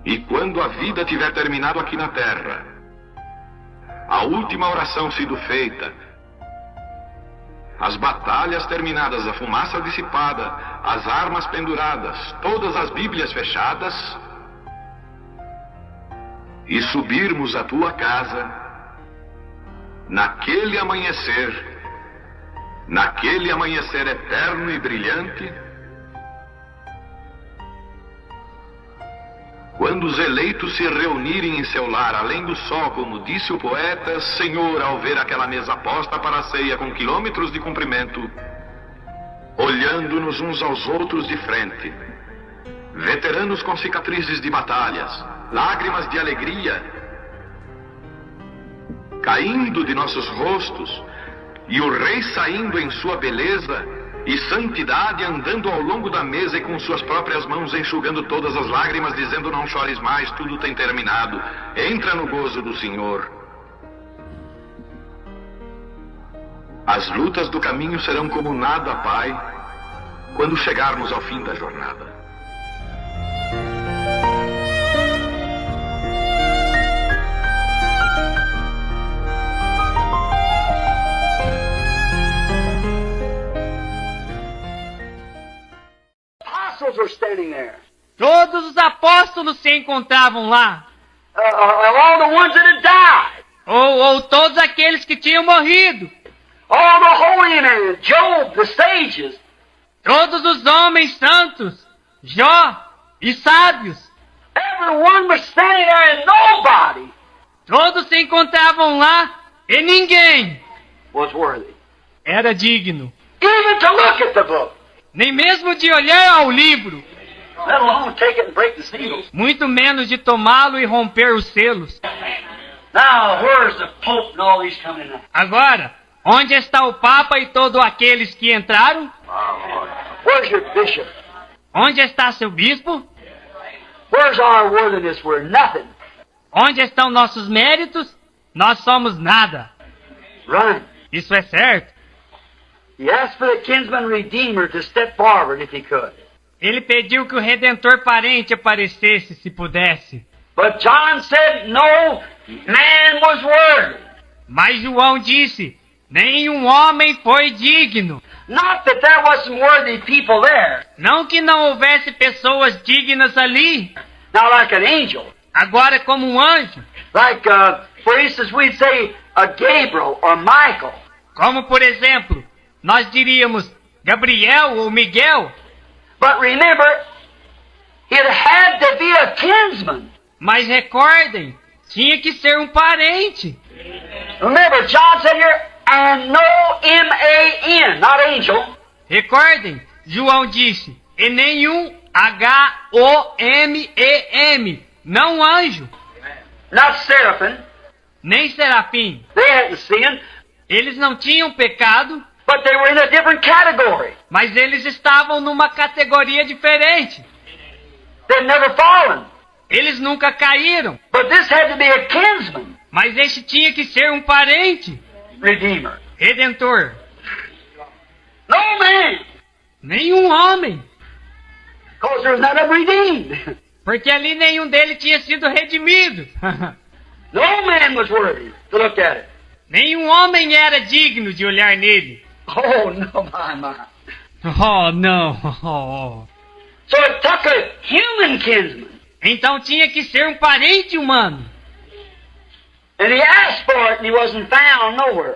E quando a vida tiver terminado aqui na terra, a última oração sido feita, as batalhas terminadas, a fumaça dissipada, as armas penduradas, todas as Bíblias fechadas, e subirmos à tua casa, naquele amanhecer eterno e brilhante, quando os eleitos se reunirem em seu lar, além do sol, como disse o poeta, Senhor, ao ver aquela mesa posta para a ceia com quilômetros de comprimento, olhando-nos uns aos outros de frente, veteranos com cicatrizes de batalhas, lágrimas de alegria caindo de nossos rostos, e o rei saindo em sua beleza e santidade, andando ao longo da mesa e com suas próprias mãos enxugando todas as lágrimas, dizendo: não chores mais, tudo tem terminado, entra no gozo do Senhor. As lutas do caminho serão como nada, Pai, quando chegarmos ao fim da jornada. Were standing there. Todos os apóstolos se encontravam lá. All the ones that had died. Ou todos aqueles que tinham morrido. All the holy men, Job, the sages. Todos os homens santos, Jó e sábios. Everyone was standing there and nobody Todos se encontravam lá e ninguém was worthy. era digno. Even to look at the book. Nem mesmo de olhar ao livro. Let alone take it and break the seals. Muito menos de tomá-lo e romper os selos. Now, where's the Pope and all these coming in? Agora, onde está o Papa e todos aqueles que entraram? Where's your bishop? Onde está seu bispo? Where's our worthiness? We're nothing. Onde estão nossos méritos? Nós somos nada. Right. Isso é certo. He asked for the kinsman redeemer to step forward if he could. Ele pediu que o Redentor parente aparecesse, se pudesse. But John said no man was worthy. Mas João disse, nenhum homem foi digno. Not that there wasn't worthy people there. Não que não houvesse pessoas dignas ali. Now like an angel. Agora como um anjo. Like, for instance, we'd say a Gabriel or Michael. Como, por exemplo, nós diríamos Gabriel ou Miguel. But remember, it had to be a kinsman. Mas recordem, tinha que ser um parente. Remember, John said here, and no M-A-N, not angel. Recordem, João disse, e nenhum H-O-M-E-M, não anjo, Not seraphim. nem serafim. They hadn't sinned, Eles não tinham pecado, but they were in a different category. mas eles estavam numa categoria diferente. They'd never fallen. Eles nunca caíram, But this had to be a kinsman mas este tinha que ser um parente, redeemer. redentor. No man, Nenhum homem, because there was none of them redeemed. porque ali nenhum dele tinha sido redimido. No man was worthy to look at it. Nenhum homem era digno de olhar nele. Oh, no, my. Oh, não. So it took a human kinsman. Então tinha que ser um parente humano. And he asked for it and he wasn't found nowhere.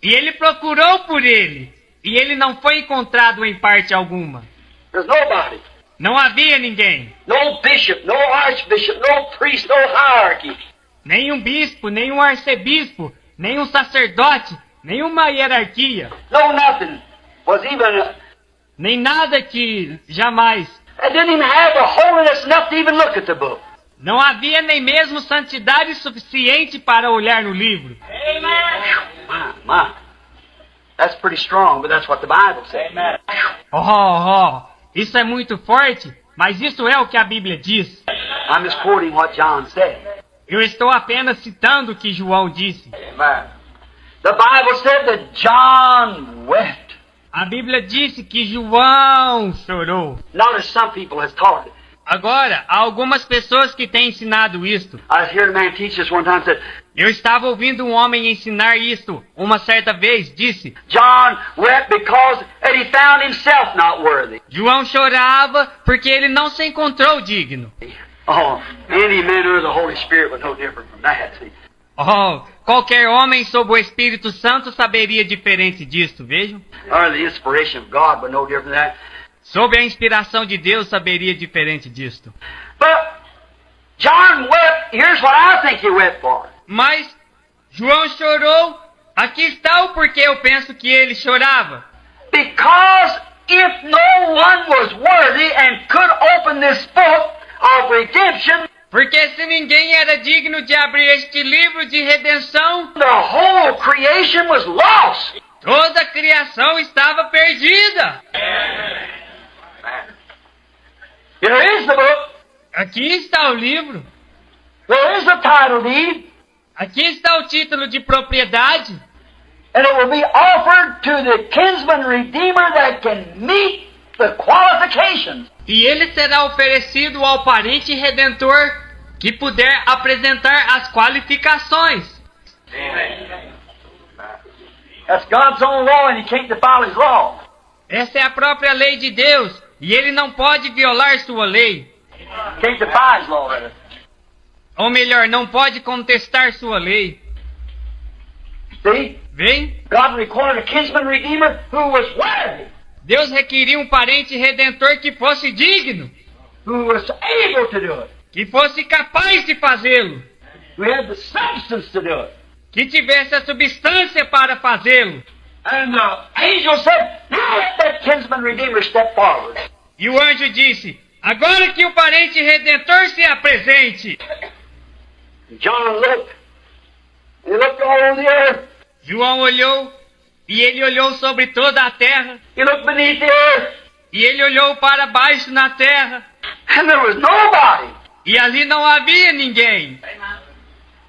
E ele procurou por ele. E ele não foi encontrado em parte alguma. There's nobody. Não havia ninguém. No bishop, no archbishop, no priest, no hierarchy. Nenhum bispo, nenhum arcebispo, nenhum sacerdote, nenhuma hierarquia. No nothing. Was even, Nem nada que jamais. it didn't even have the holiness enough to even look at the book. Não havia nem mesmo santidade suficiente para olhar no livro. My. That's pretty strong, but that's what the Bible says. Amen. Isso é muito forte, mas isso é o que a Bíblia diz. I'm just quoting what John said. Eu estou apenas citando o que João disse. Amen. The Bible said that John wept. A Bíblia disse que João chorou. Not as some people has taught it. Agora, há algumas pessoas que têm ensinado isto. I was hearing a man teach this one time, said, Eu estava ouvindo um homem ensinar isto uma certa vez. Disse: John wept because that he found himself not worthy. João chorava porque ele não se encontrou digno. Oh, any man under the Holy Spirit was no different from that. See? Oh, qualquer homem sob o Espírito Santo saberia diferente disto, vejam. Or the inspiration of God was no different than that. Sob a inspiração de Deus saberia diferente disto. But John wept, here's what I think he wept for. Mas João chorou. Aqui está o porquê eu penso que ele chorava. Because if no one was worthy and could open this book of redemption, Porque se ninguém era digno de abrir este livro de redenção, the whole creation was lost. toda a criação estava perdida. Here is the book. Aqui está o livro. There is the title deed. Aqui está o título de propriedade. And it will be offered to the kinsman redeemer that can meet the qualifications. E ele será oferecido ao parente redentor que puder apresentar as qualificações. That's God's own law and he can't defile his law. Essa é a própria lei de Deus e ele não pode violar sua lei. Can't defy his law, rather. Ou melhor, não pode contestar sua lei. See? Vem? God required a kinsman redeemer who was worthy, Deus requeria um parente redentor que fosse digno, who was able to do it, que fosse capaz de fazê-lo, who had the substance to do it. que tivesse a substância para fazê-lo. And the angel said, now let that kinsman redeemer step forward. E o anjo disse: agora que o parente redentor se apresente. John looked. He looked all over the earth. João olhou, e ele olhou sobre toda a terra, He looked beneath the earth. e ele olhou para baixo na terra, And there was nobody. e ali não havia ninguém.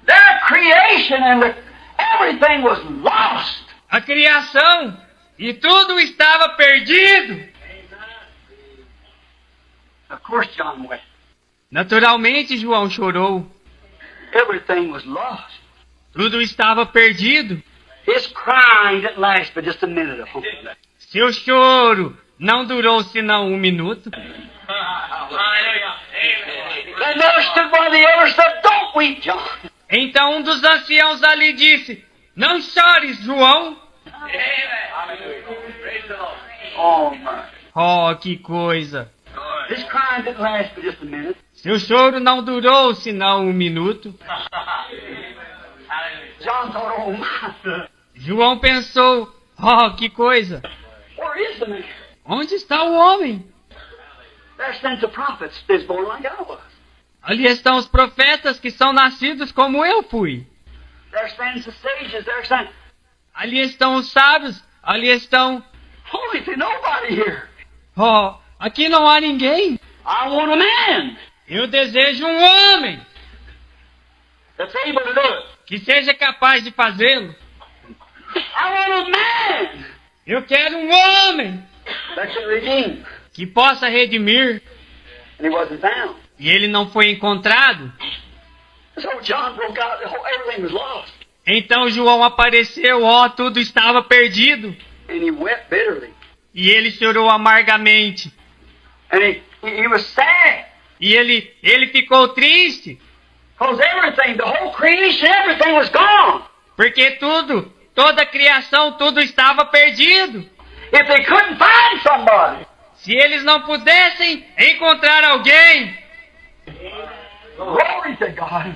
Their creation and everything was lost. A criação, e tudo estava perdido. Of course John wept. Naturalmente, João chorou. Everything was lost. Tudo estava perdido. His crying didn't last but just a minute. Seu choro não durou senão 1 minuto. And there stood one of the elders and said, don't weep, John. Então um dos anciãos ali disse: não chores, João. Oh, my. Oh, que coisa. His crying didn't last but just a minute. Seu choro não durou senão 1 minuto. John thought, oh, my. João pensou: oh, que coisa. Where is the man? Onde está o homem? There stands the prophets that's born like I was. Ali estão os profetas que são nascidos como eu fui. There stands the sages. There stands... Ali estão os sábios. Ali estão... Holy, there's nobody here. Oh, aqui não há ninguém. I want a man Eu desejo um homem that's able to do it. que seja capaz de fazê-lo. I want a man Eu quero um homem that can redeem. que possa redimir. And he wasn't found. E ele não foi encontrado. So John broke out. Everything was lost. Então João apareceu, tudo estava perdido. And he wept bitterly. E ele chorou amargamente. And he was sad. E ele ficou triste. Because everything, the whole creation, everything was gone. Porque tudo, toda a criação, tudo estava perdido. If they couldn't find somebody. Se eles não pudessem encontrar alguém. Glory to God.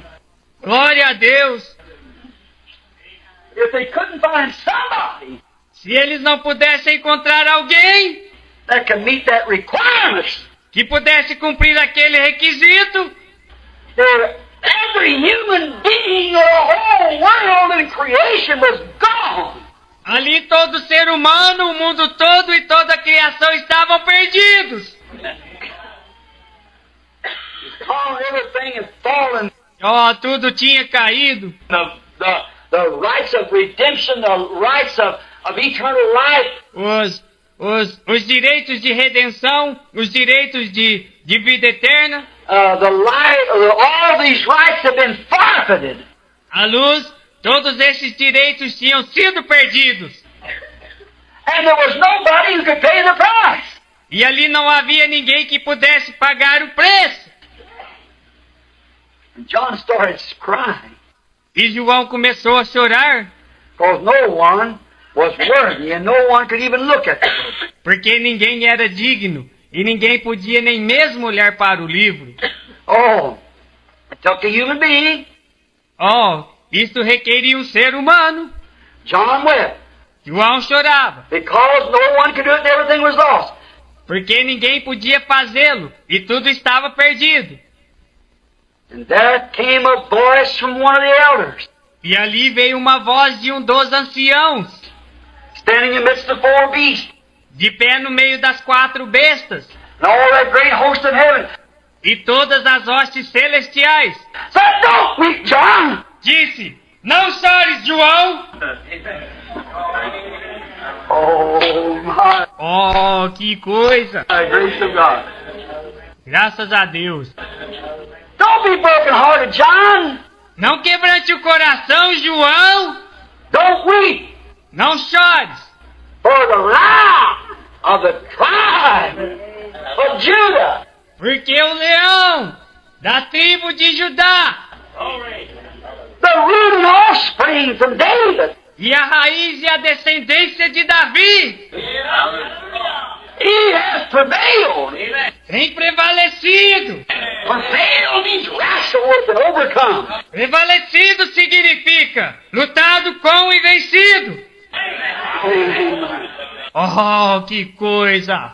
Glória a Deus. If they couldn't find somebody Se eles não pudessem encontrar alguém that could meet that requirement, que pudesse cumprir aquele requisito, every human being of the whole world and creation was gone. ali todo ser humano, o mundo todo e toda a criação estavam perdidos. Oh, everything had fallen. Tudo tinha caído. The rights of redemption, the rights of eternal life. Os direitos de redenção, os direitos de de vida eterna, the light, all these rights have been forfeited. a luz, todos esses direitos tinham sido perdidos. And there was nobody who could pay the price. E ali não havia ninguém que pudesse pagar o preço. And John started crying, E João começou a chorar, because no one was worthy and no one could even look at the book. porque ninguém era digno e ninguém podia nem mesmo olhar para o livro. Oh, it took a human being. Oh, isso requeria um ser humano. John wept, João chorava, because no one could do it and everything was lost. porque ninguém podia fazê-lo e tudo estava perdido. And there came a voice from one of the elders, E ali veio uma voz de um dos anciãos, standing amidst the four beasts, de pé no meio das 4 bestas, and all that great host of heaven. e todas as hostes celestiais. Said, "Don't weep, John." Disse: Não chores, João! Oh, my Oh, que coisa! grace of God. Graças a Deus. Don't be broken-hearted, John. Não quebrante o coração, João! Don't weep, Não chores, for the Lion of the tribe of Judah, porque o leão da tribo de Judá the root and offspring from David, e a raiz e a descendência de Davi he has prevailed. tem prevalecido. Prevailed means wrestle with and overcome. Prevalecido significa lutado com e vencido. Amen. Oh, que coisa!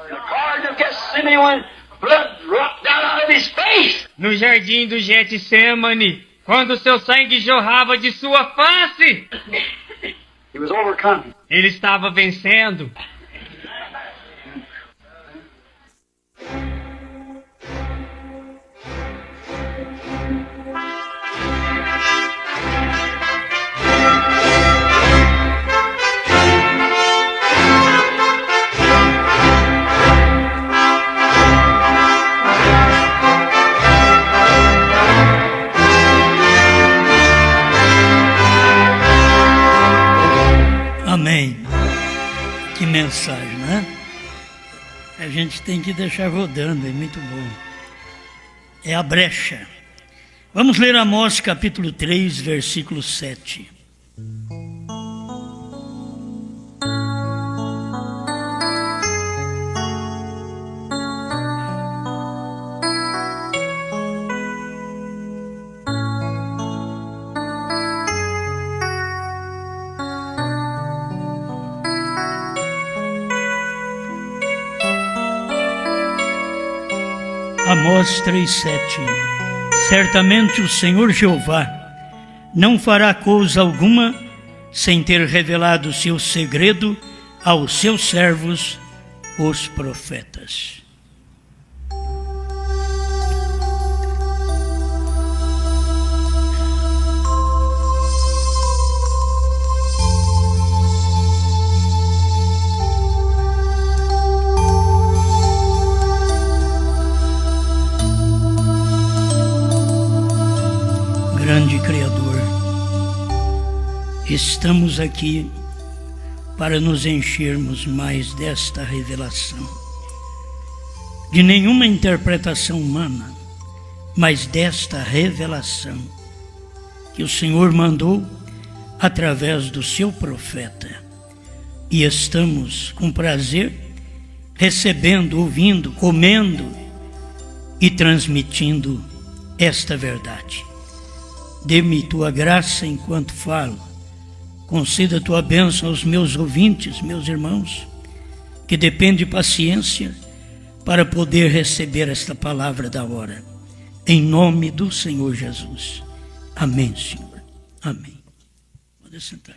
The Garden of Gethsemane, when blood dropped down out of his face, No jardim do Getsemane, quando seu sangue jorrava de sua face, he was overcoming. ele estava vencendo. Amém. Que mensagem, né? A gente tem que deixar rodando, é muito bom. É a brecha. Vamos ler Amós capítulo 3, versículo 7. Amós 3,7. Certamente o Senhor Jeová não fará coisa alguma sem ter revelado seu segredo aos seus servos, os profetas. Grande Criador, estamos aqui para nos enchermos mais desta revelação, de nenhuma interpretação humana, mas desta revelação que o Senhor mandou através do seu profeta, e estamos com prazer recebendo, ouvindo, comendo e transmitindo esta verdade. Dê-me tua graça enquanto falo. Conceda tua bênção aos meus ouvintes, meus irmãos, que depende de paciência para poder receber esta palavra da hora. Em nome do Senhor Jesus. Amém, Senhor. Amém. Pode sentar.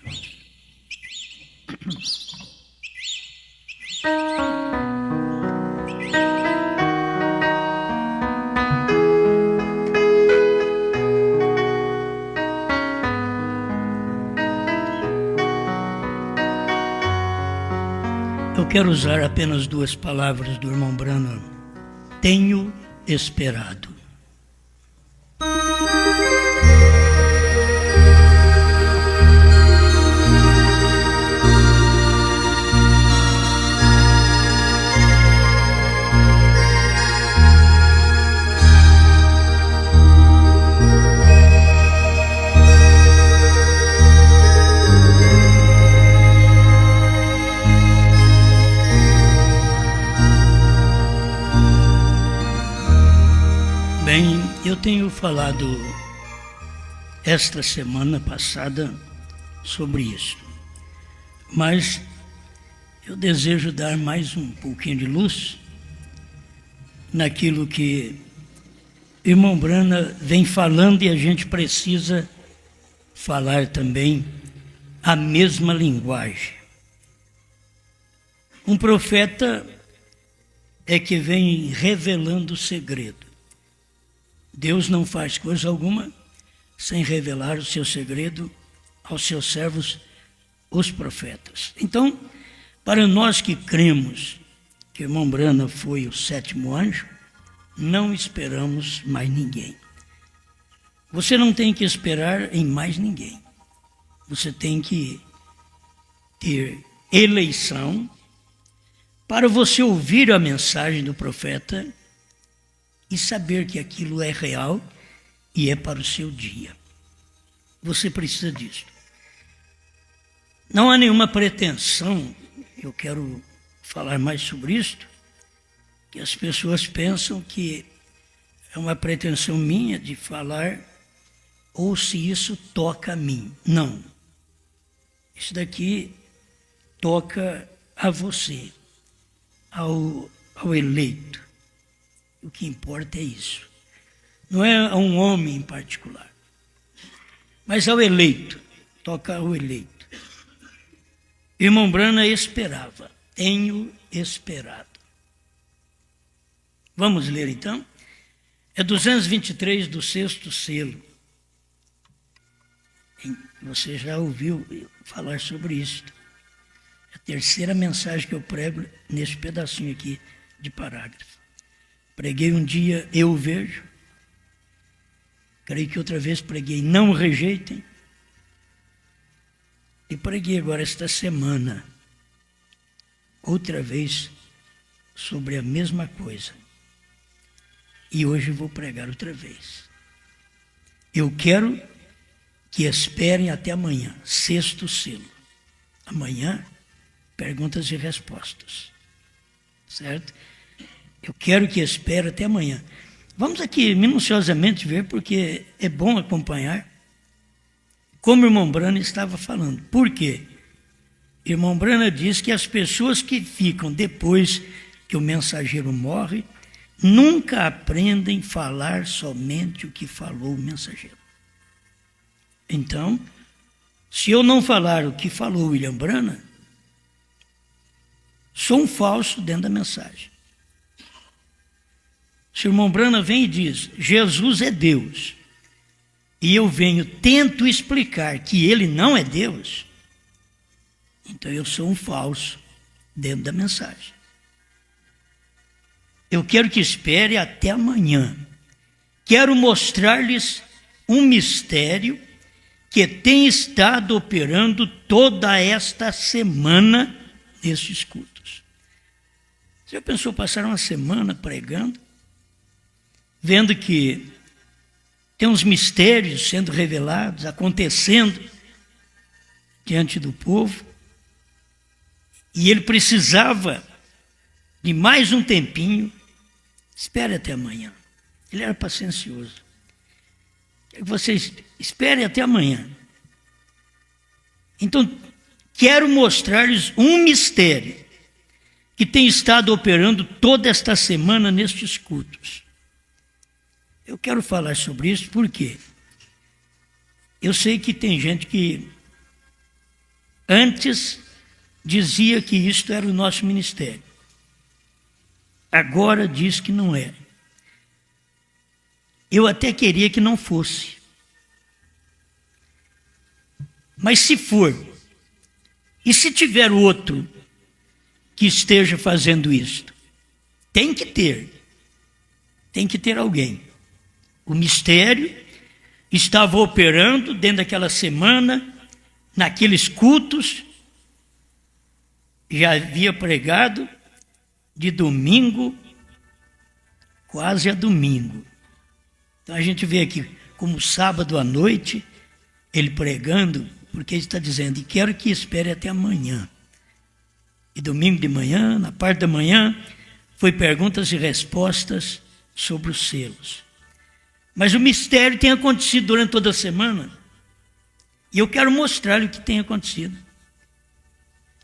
Eu quero usar apenas 2 palavras do irmão Branham. Tenho esperado. Bem, eu tenho falado esta semana passada sobre isso, mas eu desejo dar mais um pouquinho de luz naquilo que o irmão Branham vem falando, e a gente precisa falar também a mesma linguagem. Um profeta é que vem revelando o segredo. Deus não faz coisa alguma sem revelar o seu segredo aos seus servos, os profetas. Então, para nós que cremos que o irmão Branham foi o 7º anjo, não esperamos mais ninguém. Você não tem que esperar em mais ninguém. Você tem que ter eleição para você ouvir a mensagem do profeta e saber que aquilo é real e é para o seu dia. Você precisa disso. Não há nenhuma pretensão, eu quero falar mais sobre isto, que as pessoas pensam que é uma pretensão minha de falar ou se isso toca a mim. Não. Isso daqui toca a você, ao eleito. O que importa é isso. Não é a um homem em particular, mas ao eleito. Toca ao eleito. Irmão Branham esperava. Tenho esperado. Vamos ler então? É 223 do 6º selo. Você já ouviu falar sobre isso. É a 3ª mensagem que eu prego nesse pedacinho aqui de parágrafo. Preguei um dia, eu vejo. Creio que outra vez preguei, não rejeitem. E preguei agora esta semana, outra vez, sobre a mesma coisa. E hoje vou pregar outra vez. Eu quero que esperem até amanhã, 6º selo. Amanhã, perguntas e respostas. Certo? Eu quero que espere até amanhã. Vamos aqui minuciosamente ver, porque é bom acompanhar como o irmão Branham estava falando. Por quê? O irmão Branham diz que as pessoas que ficam depois que o mensageiro morre, nunca aprendem a falar somente o que falou o mensageiro. Então, se eu não falar o que falou William Branham, sou um falso dentro da mensagem. Se o irmão Branham vem e diz, Jesus é Deus, e eu tento explicar que ele não é Deus, então eu sou um falso dentro da mensagem. Eu quero que espere até amanhã. Quero mostrar-lhes um mistério que tem estado operando toda esta semana nestes cultos. Você já pensou passar uma semana pregando, vendo que tem uns mistérios sendo revelados, acontecendo diante do povo, e ele precisava de mais um tempinho? Espere até amanhã. Ele era paciencioso. Quero que vocês esperem até amanhã. Então, quero mostrar-lhes um mistério que tem estado operando toda esta semana nestes cultos. Eu quero falar sobre isso porque eu sei que tem gente que antes dizia que isto era o nosso ministério. Agora diz que não é. Eu até queria que não fosse. Mas se for, e se tiver outro que esteja fazendo isto? Tem que ter alguém. O mistério estava operando dentro daquela semana, naqueles cultos, já havia pregado de domingo quase a domingo. Então a gente vê aqui como sábado à noite, ele pregando, porque ele está dizendo, e quero que espere até amanhã. E domingo de manhã, na parte da manhã, foi perguntas e respostas sobre os selos. Mas o mistério tem acontecido durante toda a semana. E eu quero mostrar-lhe o que tem acontecido.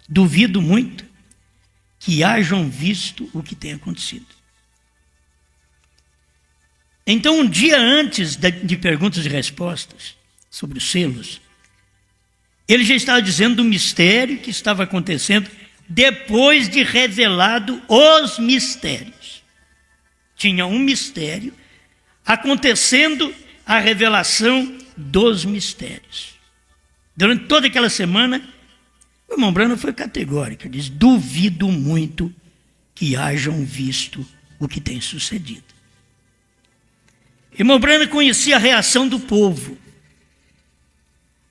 Duvido muito que hajam visto o que tem acontecido. Então, um dia antes de perguntas e respostas sobre os selos, ele já estava dizendo do mistério que estava acontecendo depois de revelado os mistérios. Tinha um mistério acontecendo a revelação dos mistérios. Durante toda aquela semana, o irmão Branham foi categórico, diz, duvido muito que hajam visto o que tem sucedido. Irmão Branham conhecia a reação do povo.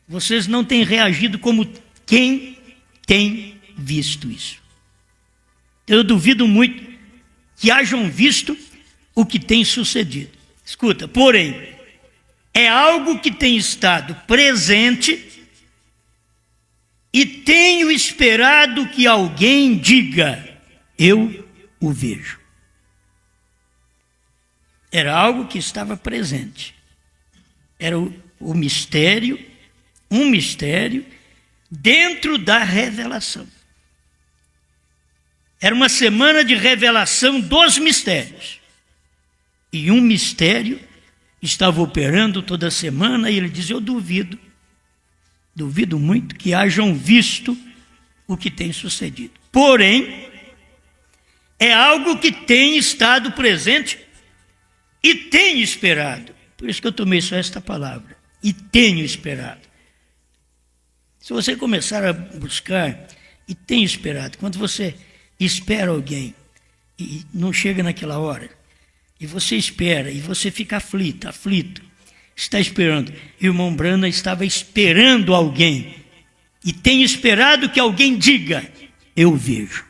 Vocês não têm reagido como quem tem visto isso. Eu duvido muito que hajam visto o que tem sucedido. Escuta, porém, é algo que tem estado presente e tenho esperado que alguém diga, eu o vejo. Era algo que estava presente. Era o mistério, um mistério dentro da revelação. Era uma semana de revelação dos mistérios. E um mistério estava operando toda semana e ele diz, eu duvido muito que hajam visto o que tem sucedido. Porém, é algo que tem estado presente e tenho esperado. Por isso que eu tomei só esta palavra. E tenho esperado. Se você começar a buscar e tem esperado, quando você espera alguém e não chega naquela hora, e você espera, e você fica aflito, está esperando. Irmão Branham estava esperando alguém, e tem esperado que alguém diga, eu vejo.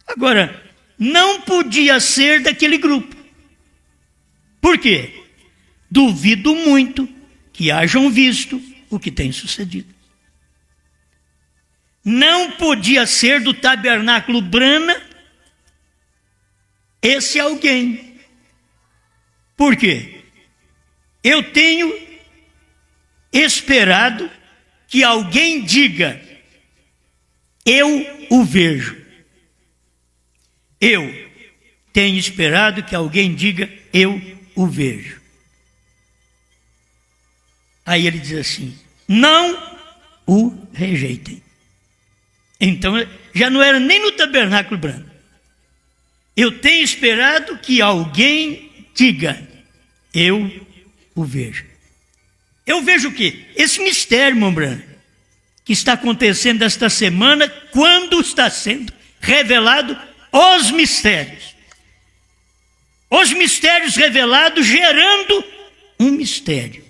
Agora, não podia ser daquele grupo. Por quê? Duvido muito que hajam visto o que tem sucedido. Não podia ser do tabernáculo Branham esse alguém. Por quê? Eu tenho esperado que alguém diga, eu o vejo. Eu tenho esperado que alguém diga, eu o vejo. Aí ele diz assim, não o rejeitem. Então, já não era nem no tabernáculo Branham. Eu tenho esperado que alguém diga, eu o vejo. Eu vejo o quê? Esse mistério, irmão Branham, que está acontecendo esta semana, quando está sendo revelado os mistérios. Os mistérios revelados gerando um mistério.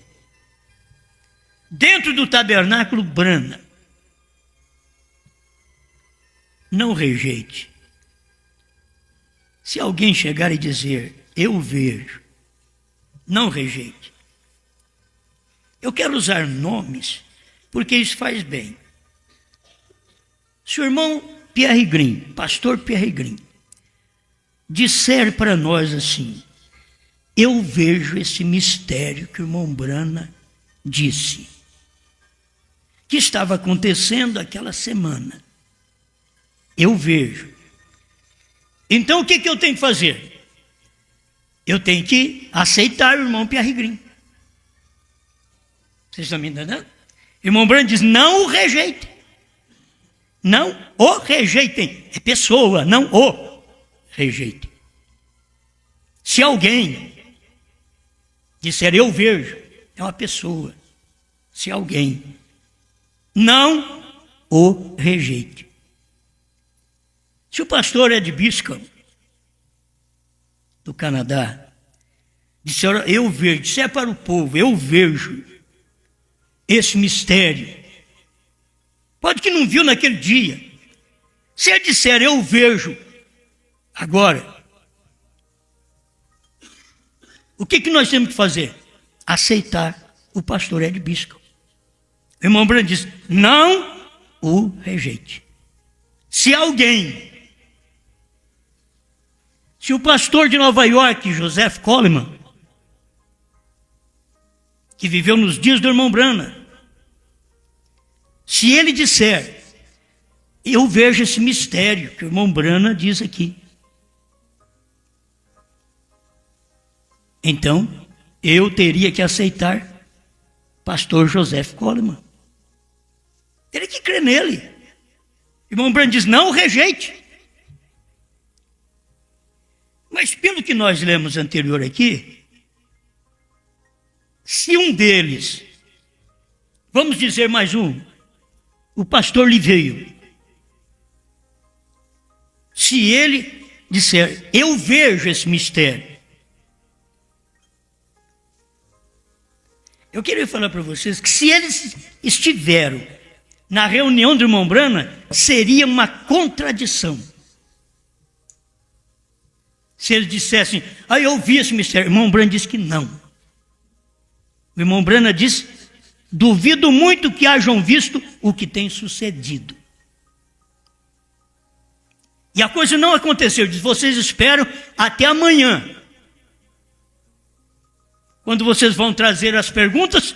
Dentro do tabernáculo Branham. Não rejeite. Se alguém chegar e dizer, eu vejo, não rejeite. Eu quero usar nomes, porque isso faz bem. Se o irmão Pierre Green, pastor Pierre Green, disser para nós assim, eu vejo esse mistério que o irmão Branham disse, que estava acontecendo aquela semana. Eu vejo. Então o que eu tenho que fazer? Eu tenho que aceitar o irmão Pierre Green. Vocês estão me entendendo? Irmão Branham diz, não o rejeitem. Não o rejeitem. É pessoa, não o rejeitem. Se alguém disser eu vejo, é uma pessoa. Se alguém não o rejeite. Se o pastor Ed Biscombe, do Canadá, disser, eu vejo, disser para o povo, eu vejo esse mistério, pode que não viu naquele dia, se ele disser, eu vejo agora, o que nós temos que fazer? Aceitar o pastor Ed Biscombe. O irmão Branham diz, não o rejeite. Se o pastor de Nova York, Joseph Coleman, que viveu nos dias do irmão Branham, se ele disser, eu vejo esse mistério que o irmão Branham diz aqui, então eu teria que aceitar pastor Joseph Coleman. Teria que crer nele. O irmão Branham diz, não o rejeite. Mas pelo que nós lemos anterior aqui, se um deles, vamos dizer mais um, o pastor Liveio, se ele disser, eu vejo esse mistério, eu queria falar para vocês que se eles estiveram na reunião do irmão Branham, seria uma contradição. Se eles dissessem, eu vi esse mistério, o irmão Branham disse que não. O irmão Branham diz, duvido muito que hajam visto o que tem sucedido. E a coisa não aconteceu, diz, vocês esperam até amanhã. Quando vocês vão trazer as perguntas,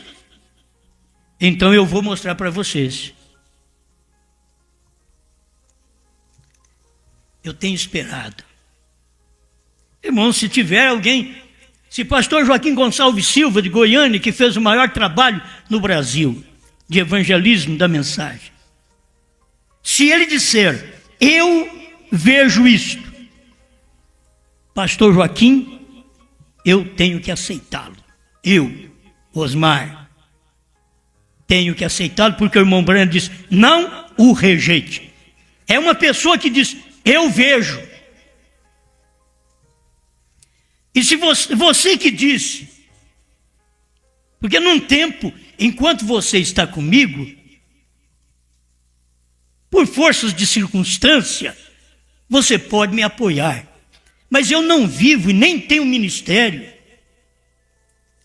então eu vou mostrar para vocês. Eu tenho esperado. Irmão, se tiver alguém, se pastor Joaquim Gonçalves Silva, de Goiânia, que fez o maior trabalho no Brasil, de evangelismo da mensagem, se ele disser, eu vejo isto, pastor Joaquim, eu tenho que aceitá-lo. Eu, Osmar, tenho que aceitá-lo, porque o irmão Branham diz, não o rejeite. É uma pessoa que diz, eu vejo. E se você que diz, porque num tempo, enquanto você está comigo, por forças de circunstância, você pode me apoiar. Mas eu não vivo e nem tenho ministério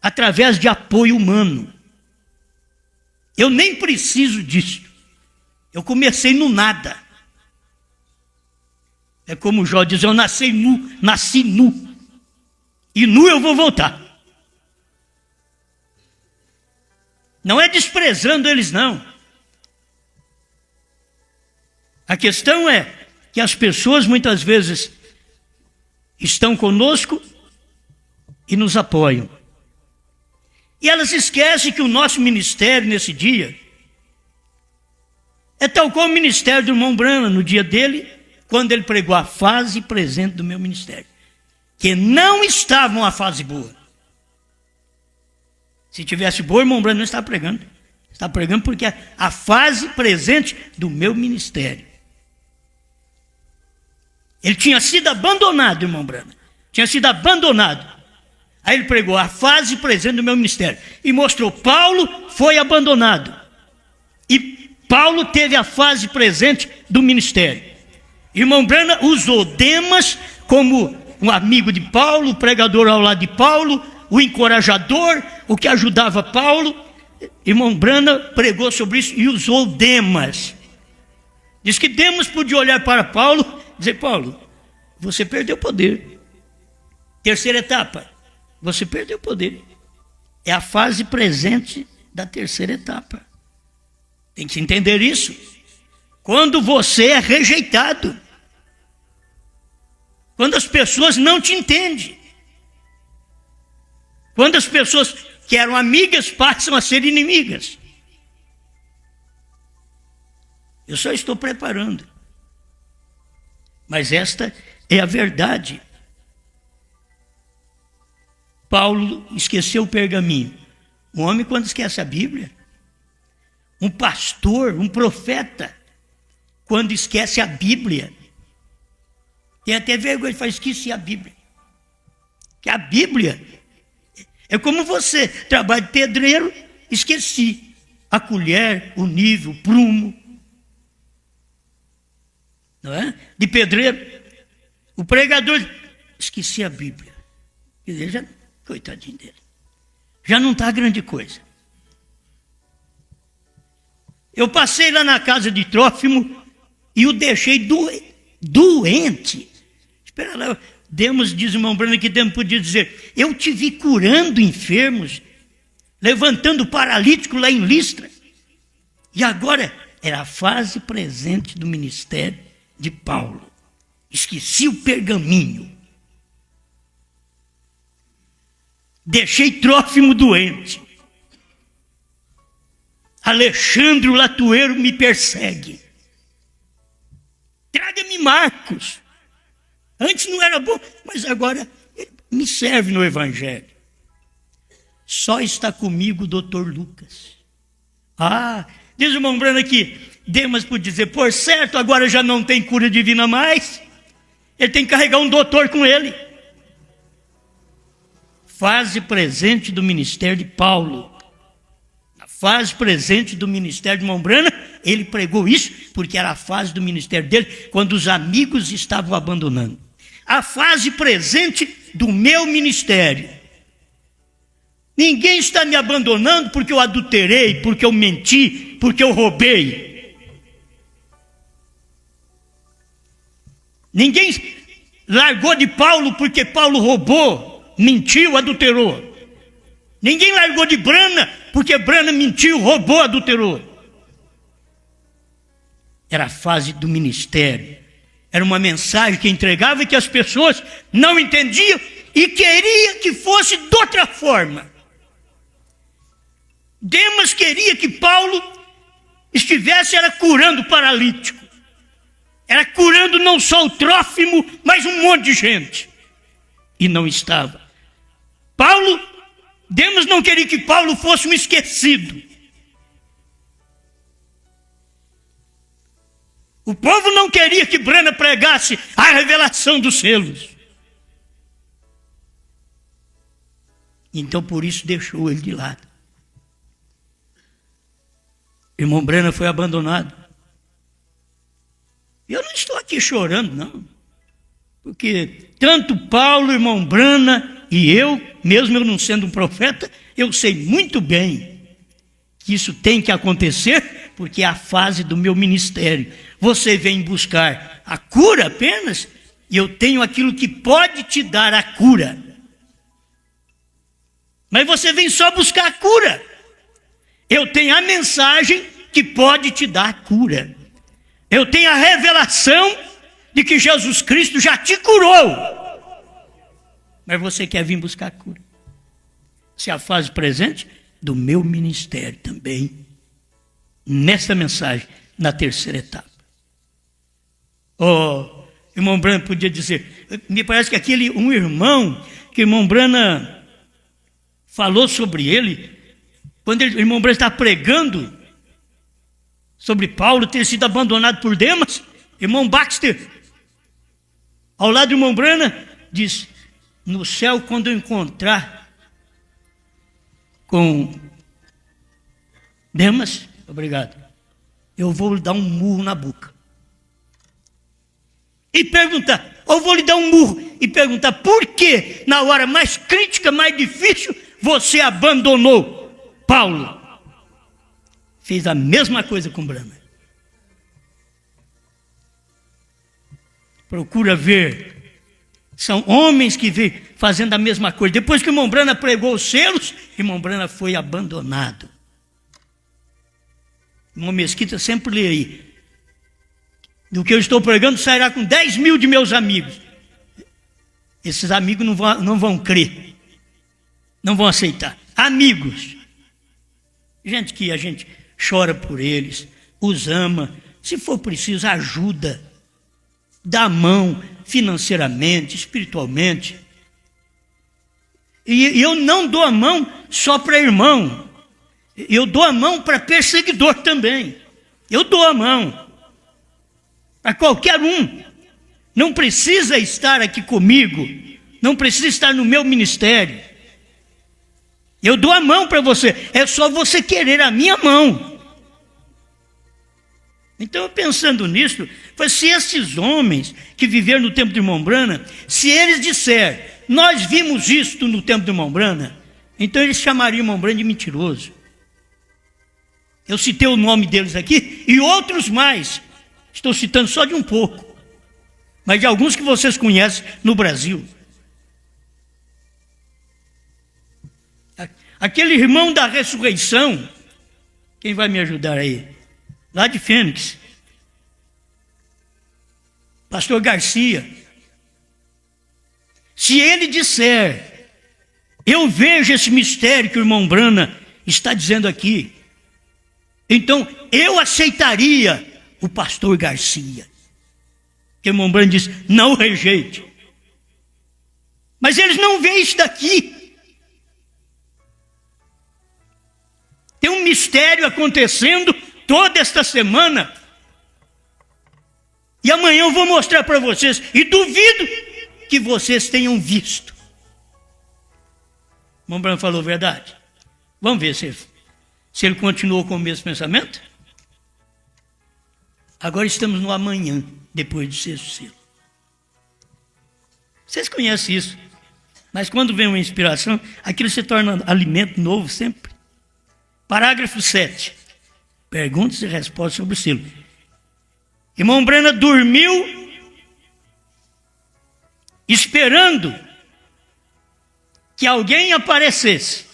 através de apoio humano. Eu nem preciso disso. Eu comecei no nada. É como Jó diz, eu nasci nu. E nu eu vou voltar. Não é desprezando eles, não. A questão é que as pessoas muitas vezes estão conosco e nos apoiam. E elas esquecem que o nosso ministério nesse dia é tal como o ministério do irmão Branham no dia dele, quando ele pregou a fase presente do meu ministério. Que não estava uma fase boa. Se tivesse boa, o irmão Branham não está pregando. Está pregando porque é a fase presente do meu ministério. Ele tinha sido abandonado, irmão Branham. Tinha sido abandonado. Aí ele pregou a fase presente do meu ministério. E mostrou, Paulo foi abandonado. E Paulo teve a fase presente do ministério. Irmão Branham usou Demas como um amigo de Paulo, o pregador ao lado de Paulo, o encorajador, o que ajudava Paulo. Irmão Branham pregou sobre isso e usou Demas. Diz que Demas podia olhar para Paulo e dizer, Paulo, você perdeu o poder. Terceira etapa, você perdeu o poder. É a fase presente da terceira etapa. Tem que entender isso. Quando você é rejeitado, quando as pessoas não te entendem, quando as pessoas que eram amigas passam a ser inimigas. Eu só estou preparando. Mas esta é a verdade. Paulo esqueceu o pergaminho. Um homem, quando esquece a Bíblia, um pastor, um profeta, quando esquece a Bíblia, Tem até vergonha de falar, esqueci a Bíblia. Que a Bíblia é como você, trabalho de pedreiro, esqueci a colher, o nível, o prumo. Não é? De pedreiro. O pregador, esqueci a Bíblia. Quer dizer, já, coitadinho dele. Já não está grande coisa. Eu passei lá na casa de Trófimo e o deixei doente. Espera lá, Demos, diz o irmão Branham, que Demos podia dizer, eu te vi curando enfermos, levantando paralítico lá em Listra. E agora era a fase presente do ministério de Paulo. Esqueci o pergaminho. Deixei Trófimo doente. Alexandre o Latueiro me persegue. Traga-me Marcos. Antes não era bom, mas agora me serve no Evangelho. Só está comigo o doutor Lucas. Diz o irmão Branham aqui, Demas por dizer, por certo, agora já não tem cura divina mais. Ele tem que carregar um doutor com ele. Fase presente do ministério de Paulo. A fase presente do ministério de irmão Branham, ele pregou isso porque era a fase do ministério dele, quando os amigos estavam abandonando. A fase presente do meu ministério. Ninguém está me abandonando porque eu adulterei, porque eu menti, porque eu roubei. Ninguém largou de Paulo porque Paulo roubou, mentiu, adulterou. Ninguém largou de Branham porque Branham mentiu, roubou, adulterou. Era a fase do ministério. Era uma mensagem que entregava e que as pessoas não entendiam e queria que fosse de outra forma. Demas queria que Paulo estivesse curando o paralítico. Era curando não só o Trófimo, mas um monte de gente. E não estava. Demas não queria que Paulo fosse um esquecido. O povo não queria que Branham pregasse a revelação dos selos. Então por isso deixou ele de lado. Irmão Branham foi abandonado. Eu não estou aqui chorando, não. Porque tanto Paulo, irmão Branham, e eu, mesmo eu não sendo um profeta, eu sei muito bem que isso tem que acontecer, porque é a fase do meu ministério. Você vem buscar a cura apenas, e eu tenho aquilo que pode te dar a cura. Mas você vem só buscar a cura. Eu tenho a mensagem que pode te dar a cura. Eu tenho a revelação de que Jesus Cristo já te curou. Mas você quer vir buscar a cura. Essa é a fase presente do meu ministério também. Nessa mensagem, na terceira etapa. Irmão Branham podia dizer, me parece que um irmão, que o irmão Branham falou sobre ele, quando o irmão Branham está pregando sobre Paulo ter sido abandonado por Demas, irmão Baxter, ao lado do irmão Branham, diz, no céu, quando eu encontrar com Demas, obrigado, eu vou lhe dar um murro na boca. E perguntar, eu vou lhe dar um murro e perguntar por que na hora mais crítica, mais difícil, você abandonou Paulo. Fez a mesma coisa com Branham. Procura ver, são homens que vêm fazendo a mesma coisa. Depois que o irmão Branham pregou os selos, o irmão Branham foi abandonado. O irmão Mesquita sempre lê aí, do que eu estou pregando sairá com 10 mil de meus amigos. Esses amigos não vão crer, não vão aceitar. Amigos, gente que a gente chora por eles, os ama, se for preciso ajuda, dá a mão financeiramente, espiritualmente. E eu não dou a mão só para irmão, eu dou a mão para perseguidor também. Eu dou a mão para qualquer um. não precisa estar aqui comigo, não precisa estar no meu ministério. Eu dou a mão para você, é só você querer a minha mão. Então, pensando nisso, se esses homens que viveram no tempo de irmão Branham, se eles disserem, nós vimos isto no tempo de irmão Branham, então eles chamariam irmão Branham de mentiroso. Eu citei o nome deles aqui e outros mais. Estou citando só de um pouco, mas de alguns que vocês conhecem no Brasil. Aquele irmão da ressurreição, quem vai me ajudar aí? Lá de Fênix, pastor Garcia. Se ele disser, eu vejo esse mistério que o irmão Branham está dizendo aqui, então eu aceitaria o pastor Garcia. Que o irmão Branham diz, não rejeite. Mas eles não veem isso daqui. Tem um mistério acontecendo toda esta semana. E amanhã eu vou mostrar para vocês. E duvido que vocês tenham visto. O irmão Branham falou a verdade. Vamos ver se ele continuou com o mesmo pensamento. Agora estamos no amanhã, depois do sexto selo. Vocês conhecem isso. Mas quando vem uma inspiração, aquilo se torna alimento novo sempre. Parágrafo 7. Perguntas e respostas sobre o selo. Irmão Branham dormiu esperando que alguém aparecesse.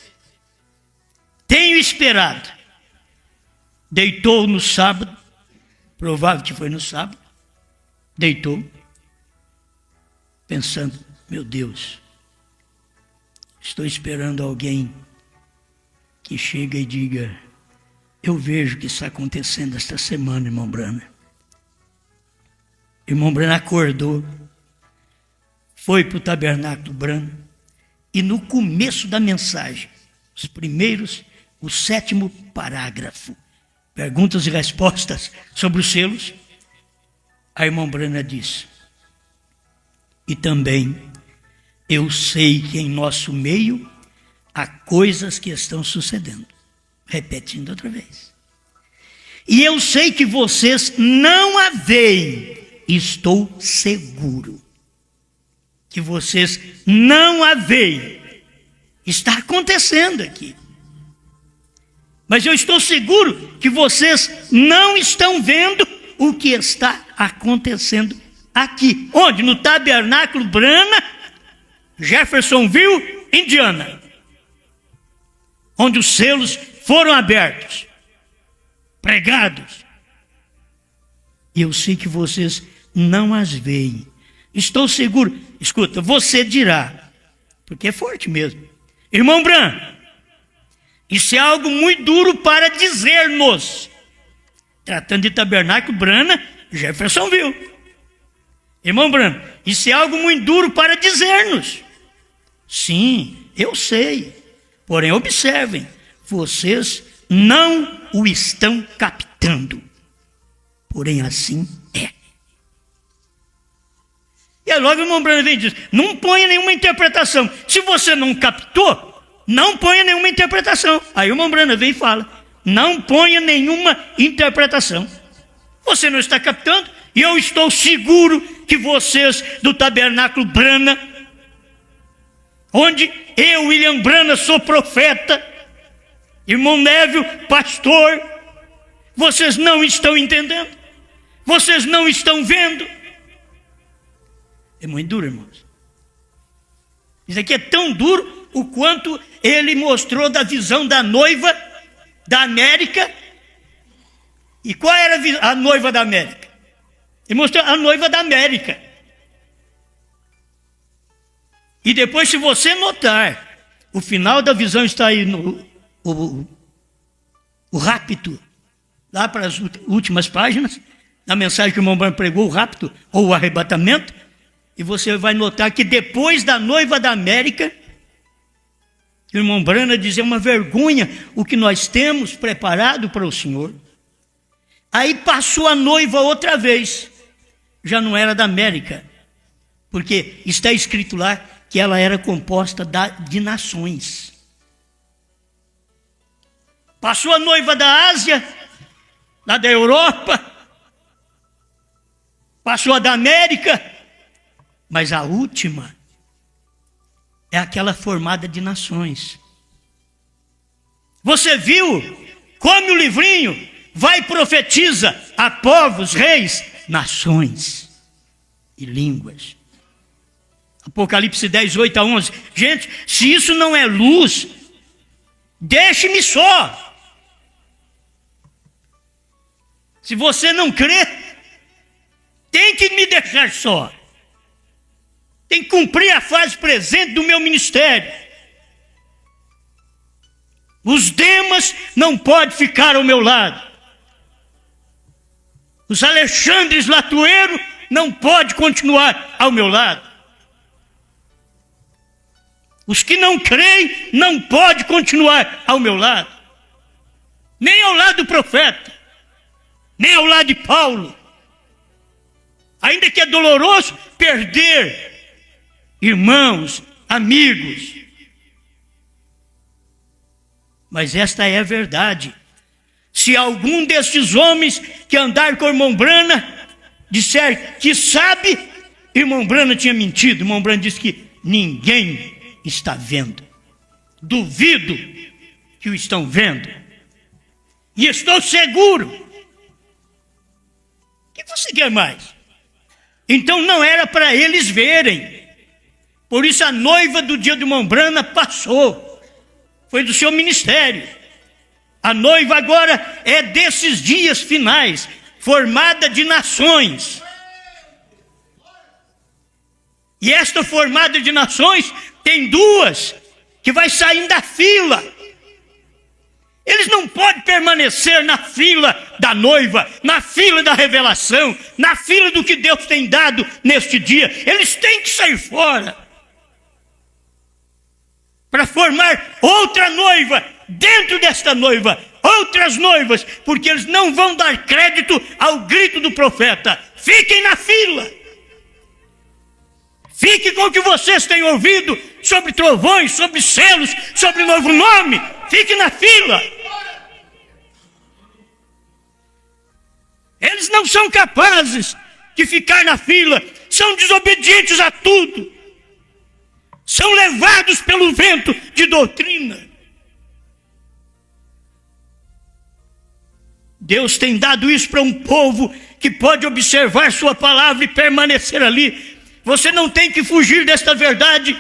Tenho esperado. Deitou no sábado, provável que foi no sábado, deitou, pensando, meu Deus, estou esperando alguém que chega e diga, eu vejo o que está acontecendo esta semana, irmão Branham. Irmão Branham acordou, foi para o tabernáculo Branham, e no começo da mensagem, o 7º parágrafo, perguntas e respostas sobre os selos, a irmã Branham disse, e também eu sei que em nosso meio há coisas que estão sucedendo. Repetindo outra vez. E eu sei que vocês não a veem. Estou seguro que vocês não a veem. Está acontecendo aqui. Mas eu estou seguro que vocês não estão vendo o que está acontecendo aqui. Onde? No tabernáculo Branham, Jeffersonville, Indiana. Onde os selos foram abertos, pregados. E eu sei que vocês não as veem. Estou seguro. Escuta, você dirá, porque é forte mesmo. Irmão Branham, isso é algo muito duro para dizer-nos. Tratando de tabernáculo Branham, Jeffersonville. Irmão Branham, isso é algo muito duro para dizer-nos. Sim, eu sei. Porém, observem, vocês não o estão captando. Porém, assim é. E aí logo o irmão Branham vem e diz, não ponha nenhuma interpretação. Se você não captou, não ponha nenhuma interpretação. Aí o irmão Branham vem e fala, não ponha nenhuma interpretação. Você não está captando? E eu estou seguro que vocês do tabernáculo Branham, onde eu, William Branham, sou profeta, irmão Neville, pastor, vocês não estão entendendo, vocês não estão vendo. É muito duro, irmãos. Isso aqui é tão duro o quanto ele mostrou da visão da noiva da América. E qual era a noiva da América? Ele mostrou a noiva da América. E depois, se você notar, o final da visão está aí no o rapto, lá para as últimas páginas, na mensagem que o irmão Branham pregou, o rapto ou o arrebatamento, e você vai notar que depois da noiva da América, o irmão Branham diz, é uma vergonha o que nós temos preparado para o Senhor. Aí passou a noiva outra vez, já não era da América, Porque está escrito lá que ela era composta de nações. Passou a noiva da Ásia, lá da Europa, passou a da América, mas a última é aquela formada de nações. Você viu? Come o livrinho, vai e profetiza a povos, reis, nações e línguas. Apocalipse 10, 8 a 11. Gente, se isso não é luz, deixe-me só. Se você não crê, tem que me deixar só. Tem que cumprir a fase presente do meu ministério. Os Demas não podem ficar ao meu lado. Os Alexandres Latueiro não podem continuar ao meu lado. Os que não creem não podem continuar ao meu lado. Nem ao lado do profeta, nem ao lado de Paulo. Ainda que é doloroso perder irmãos, amigos. Mas esta é a verdade. Se algum destes homens que andaram com o irmão Brana disser que sabe, irmão Brana tinha mentido. Irmão Brana disse que ninguém está vendo. Duvido que o estão vendo. E estou seguro. O que você quer mais? Então não era para eles verem. Por isso a noiva do dia do irmão Brana passou. Foi do seu ministério. A noiva agora é desses dias finais, formada de nações. E esta formada de nações tem duas que vai saindo da fila. Eles não podem permanecer na fila da noiva, na fila da revelação, na fila do que Deus tem dado neste dia. Eles têm que sair fora para formar outra noiva dentro desta noiva, outras noivas, porque eles não vão dar crédito ao grito do profeta. Fiquem na fila. Fique com o que vocês têm ouvido sobre trovões, sobre selos, sobre novo nome. Fique na fila. Eles não são capazes de ficar na fila. São desobedientes a tudo. São levados pelo vento de doutrina. Deus tem dado isso para um povo que pode observar sua palavra e permanecer ali. Você não tem que fugir desta verdade.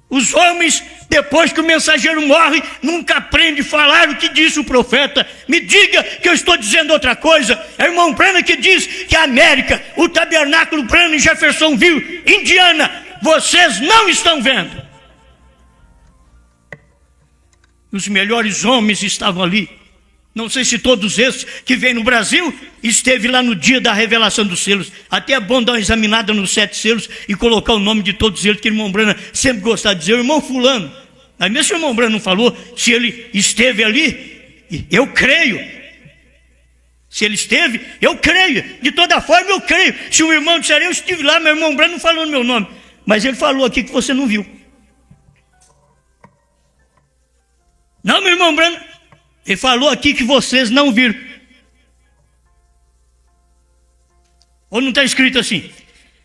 Os homens, depois que o mensageiro morre, nunca aprendem a falar o que disse o profeta. Me diga que eu estou dizendo outra coisa. É o irmão Branham que diz que a América, o tabernáculo Branham em Jeffersonville, Indiana, vocês não estão vendo. Os melhores homens estavam ali. Não sei se todos esses que vêm no Brasil esteve lá no dia da revelação dos selos. Até é bom dar uma examinada nos 7 selos e colocar o nome de todos eles, que o irmão Branham sempre gostava de dizer, o irmão fulano. Aí mesmo se o irmão Branham não falou, se ele esteve ali, eu creio. Se ele esteve, eu creio. De toda forma, eu creio. Se o irmão disser, eu estive lá, meu irmão Branham não falou no meu nome. Mas ele falou aqui que você não viu. Não, meu irmão Branham. Ele falou aqui que vocês não viram. Ou não está escrito assim?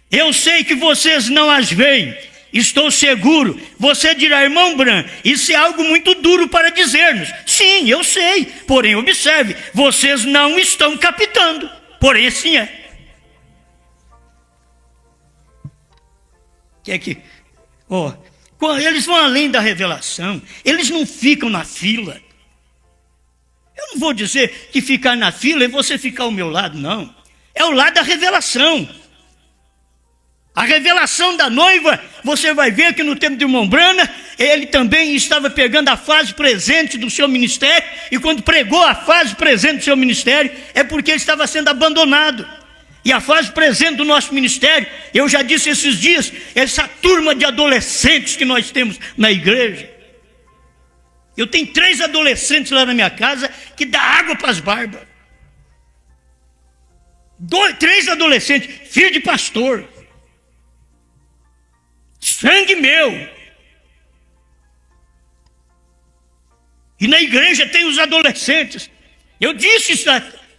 Eu sei que vocês não as veem. Estou seguro. Você dirá, irmão Branham, isso é algo muito duro para dizer-nos. Sim, eu sei. Porém, observe, vocês não estão captando. Porém, assim é. Eles vão além da revelação. Eles não ficam na fila. Eu não vou dizer que ficar na fila é você ficar ao meu lado, não. É o lado da revelação. A revelação da noiva, você vai ver que no tempo de irmão Branham, ele também estava pegando a fase presente do seu ministério, e quando pregou a fase presente do seu ministério, é porque ele estava sendo abandonado. E a fase presente do nosso ministério, eu já disse esses dias, essa turma de adolescentes que nós temos na igreja. Eu tenho 3 adolescentes lá na minha casa que dá água para as barbas. 3 adolescentes, filho de pastor. sangue meu. E na igreja tem os adolescentes. Eu disse isso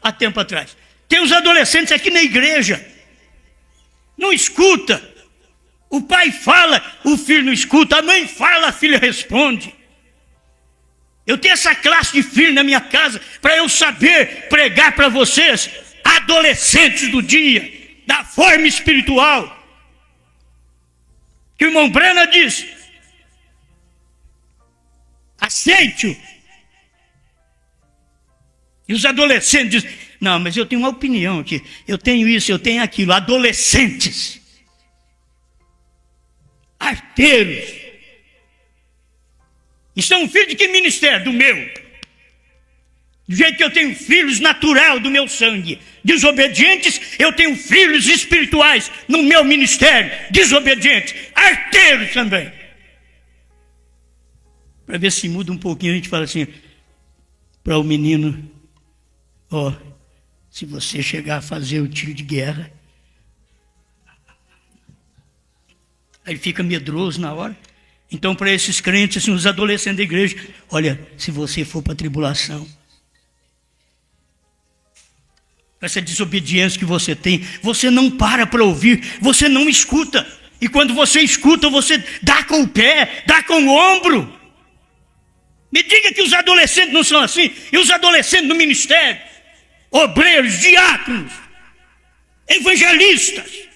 há tempo atrás. Tem os adolescentes aqui na igreja. Não escuta. O pai fala, o filho não escuta. A mãe fala, a filha responde. Eu tenho essa classe de filho na minha casa para eu saber pregar para vocês, adolescentes do dia, da forma espiritual. Que o irmão Brana diz: aceite-o. E os adolescentes dizem: não, mas eu tenho uma opinião aqui. Eu tenho isso, eu tenho aquilo. Adolescentes. Arteiros. E são filhos de que ministério? Do meu. Do jeito que eu tenho filhos natural do meu sangue. Desobedientes, eu tenho filhos espirituais no meu ministério. Desobedientes. Arteiros também. Para ver se muda um pouquinho, a gente fala assim para o menino: ó, se você chegar a fazer o tiro de guerra, aí ele fica medroso na hora. Então, para esses crentes, assim, os adolescentes da igreja: olha, se você for para a tribulação, essa desobediência que você tem, você não para ouvir, você não escuta. E quando você escuta, você dá com o pé, dá com o ombro. Me diga que os adolescentes não são assim. E os adolescentes do ministério, obreiros, diáconos, evangelistas.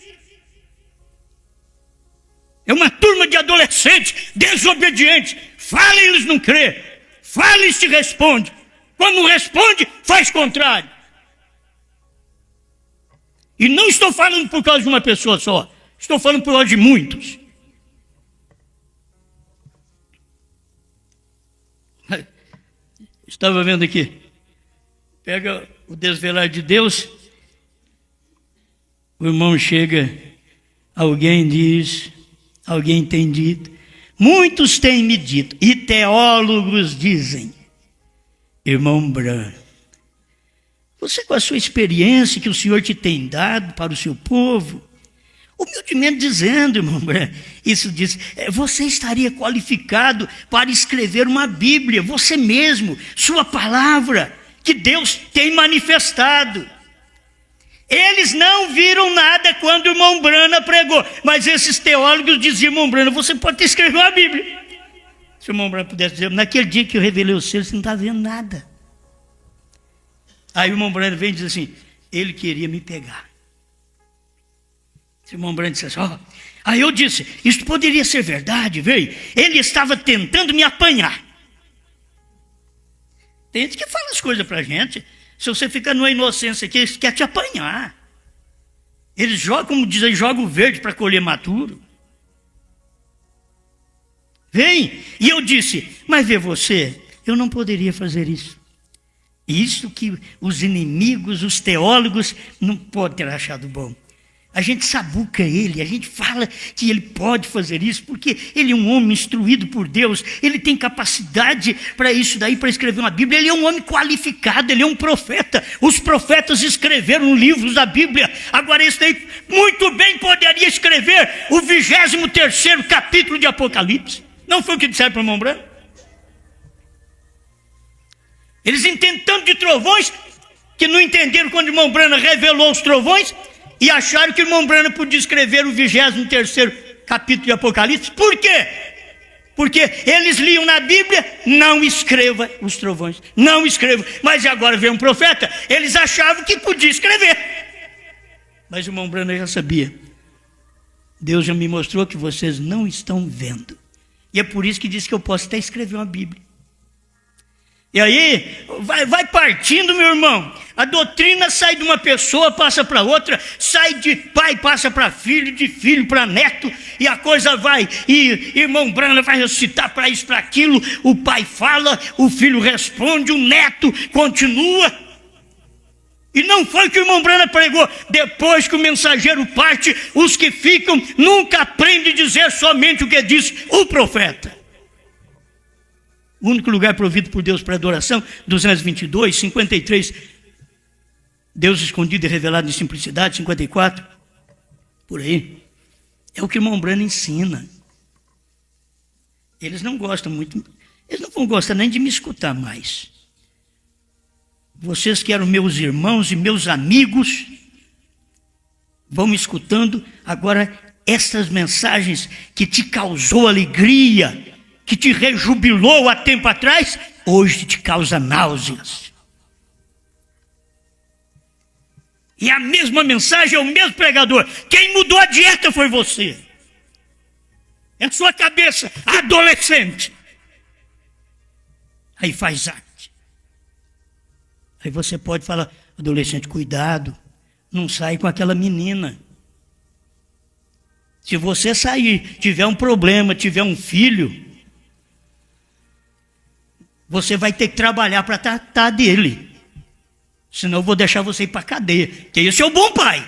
É uma turma de adolescentes desobedientes. Fala e eles não crêem. Fala e se responde. Quando não responde, faz contrário. E não estou falando por causa de uma pessoa só. Estou falando por causa de muitos. Estava vendo aqui. Pega o Desvelar de Deus. O irmão chega, alguém diz, alguém tem dito, muitos têm me dito, e teólogos dizem: irmão Branham, você, com a sua experiência que o Senhor te tem dado para o seu povo, humildemente dizendo, irmão Branham, isso diz, você estaria qualificado para escrever uma Bíblia, você mesmo, sua palavra, que Deus tem manifestado. Eles não viram nada quando o irmão Brana pregou, mas esses teólogos diziam: irmão Brana, você pode ter escrevido uma Bíblia. Se o irmão Brana pudesse dizer: naquele dia que eu revelei o selo, você não está vendo nada. Aí o irmão Brana vem e diz assim: ele queria me pegar. O irmão Brana disse assim: ó. Aí eu disse: isso poderia ser verdade, veio. Ele estava tentando me apanhar. Tem gente que fala as coisas para a gente. Se você fica numa inocência aqui, eles querem te apanhar. Eles jogam, como dizem, jogam verde para colher maturo. Vem. E eu disse: mas vê você, eu não poderia fazer isso. Isso que os inimigos, os teólogos, não podem ter achado bom. A gente sabuca ele, a gente fala que ele pode fazer isso, porque ele é um homem instruído por Deus, ele tem capacidade para isso daí, para escrever uma Bíblia, ele é um homem qualificado, ele é um profeta. Os profetas escreveram livros da Bíblia, agora esse daí muito bem poderia escrever o 23º capítulo de Apocalipse. Não foi o que disseram para o irmão Branco? Eles intentando de trovões, que não entenderam quando o irmão Branco revelou os trovões, e acharam que o irmão Brana podia escrever o 23º capítulo de Apocalipse. Por quê? Porque eles liam na Bíblia: não escreva os trovões, não escreva. Mas agora veio um profeta, eles achavam que podia escrever. Mas o irmão Brana já sabia. Deus já me mostrou que vocês não estão vendo. E é por isso que diz que eu posso até escrever uma Bíblia. E aí, vai partindo, meu irmão. A doutrina sai de uma pessoa, passa para outra, sai de pai, passa para filho, de filho para neto, e a coisa vai. E irmão Brana vai recitar para isso, para aquilo, o pai fala, o filho responde, o neto continua. E não foi que o irmão Brana pregou: depois que o mensageiro parte, os que ficam nunca aprendem a dizer somente o que diz o profeta. O único lugar provido por Deus para adoração, 222, 53, Deus escondido e revelado em simplicidade, 54, por aí. É o que o irmão Brana ensina. Eles não gostam muito, eles não vão gostar nem de me escutar mais. Vocês que eram meus irmãos e meus amigos, vão me escutando agora essas mensagens que te causou alegria, que te rejubilou há tempo atrás, hoje te causa náuseas. E a mesma mensagem é o mesmo pregador. Quem mudou a dieta foi você. É a sua cabeça, adolescente. Aí faz arte. Aí você pode falar, adolescente, cuidado, não sai com aquela menina. Se você sair, tiver um problema, tiver um filho, você vai ter que trabalhar para tratar dele. Senão eu vou deixar você ir para a cadeia. Porque esse é o bom pai.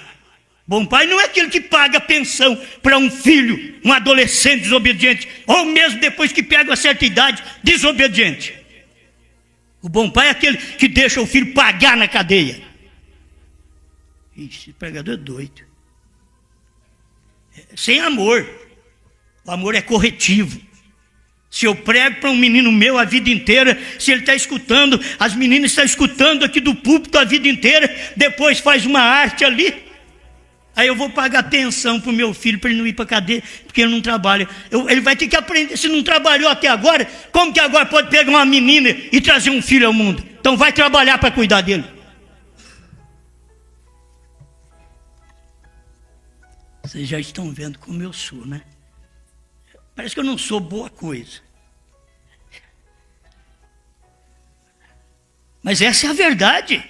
Bom pai não é aquele que paga pensão para um filho, um adolescente desobediente, ou mesmo depois que pega uma certa idade, desobediente. O bom pai é aquele que deixa o filho pagar na cadeia. Ixi, esse pregador é doido. Sem amor. O amor é corretivo. Se eu prego para um menino meu a vida inteira, se ele está escutando, as meninas estão escutando aqui do púlpito a vida inteira, depois faz uma arte ali, aí eu vou pagar pensão para o meu filho para ele não ir para a cadeia, porque ele não trabalha. Ele vai ter que aprender, se não trabalhou até agora, como que agora pode pegar uma menina e trazer um filho ao mundo? Então vai trabalhar para cuidar dele. Vocês já estão vendo como eu sou, né? Parece que eu não sou boa coisa. Mas essa é a verdade.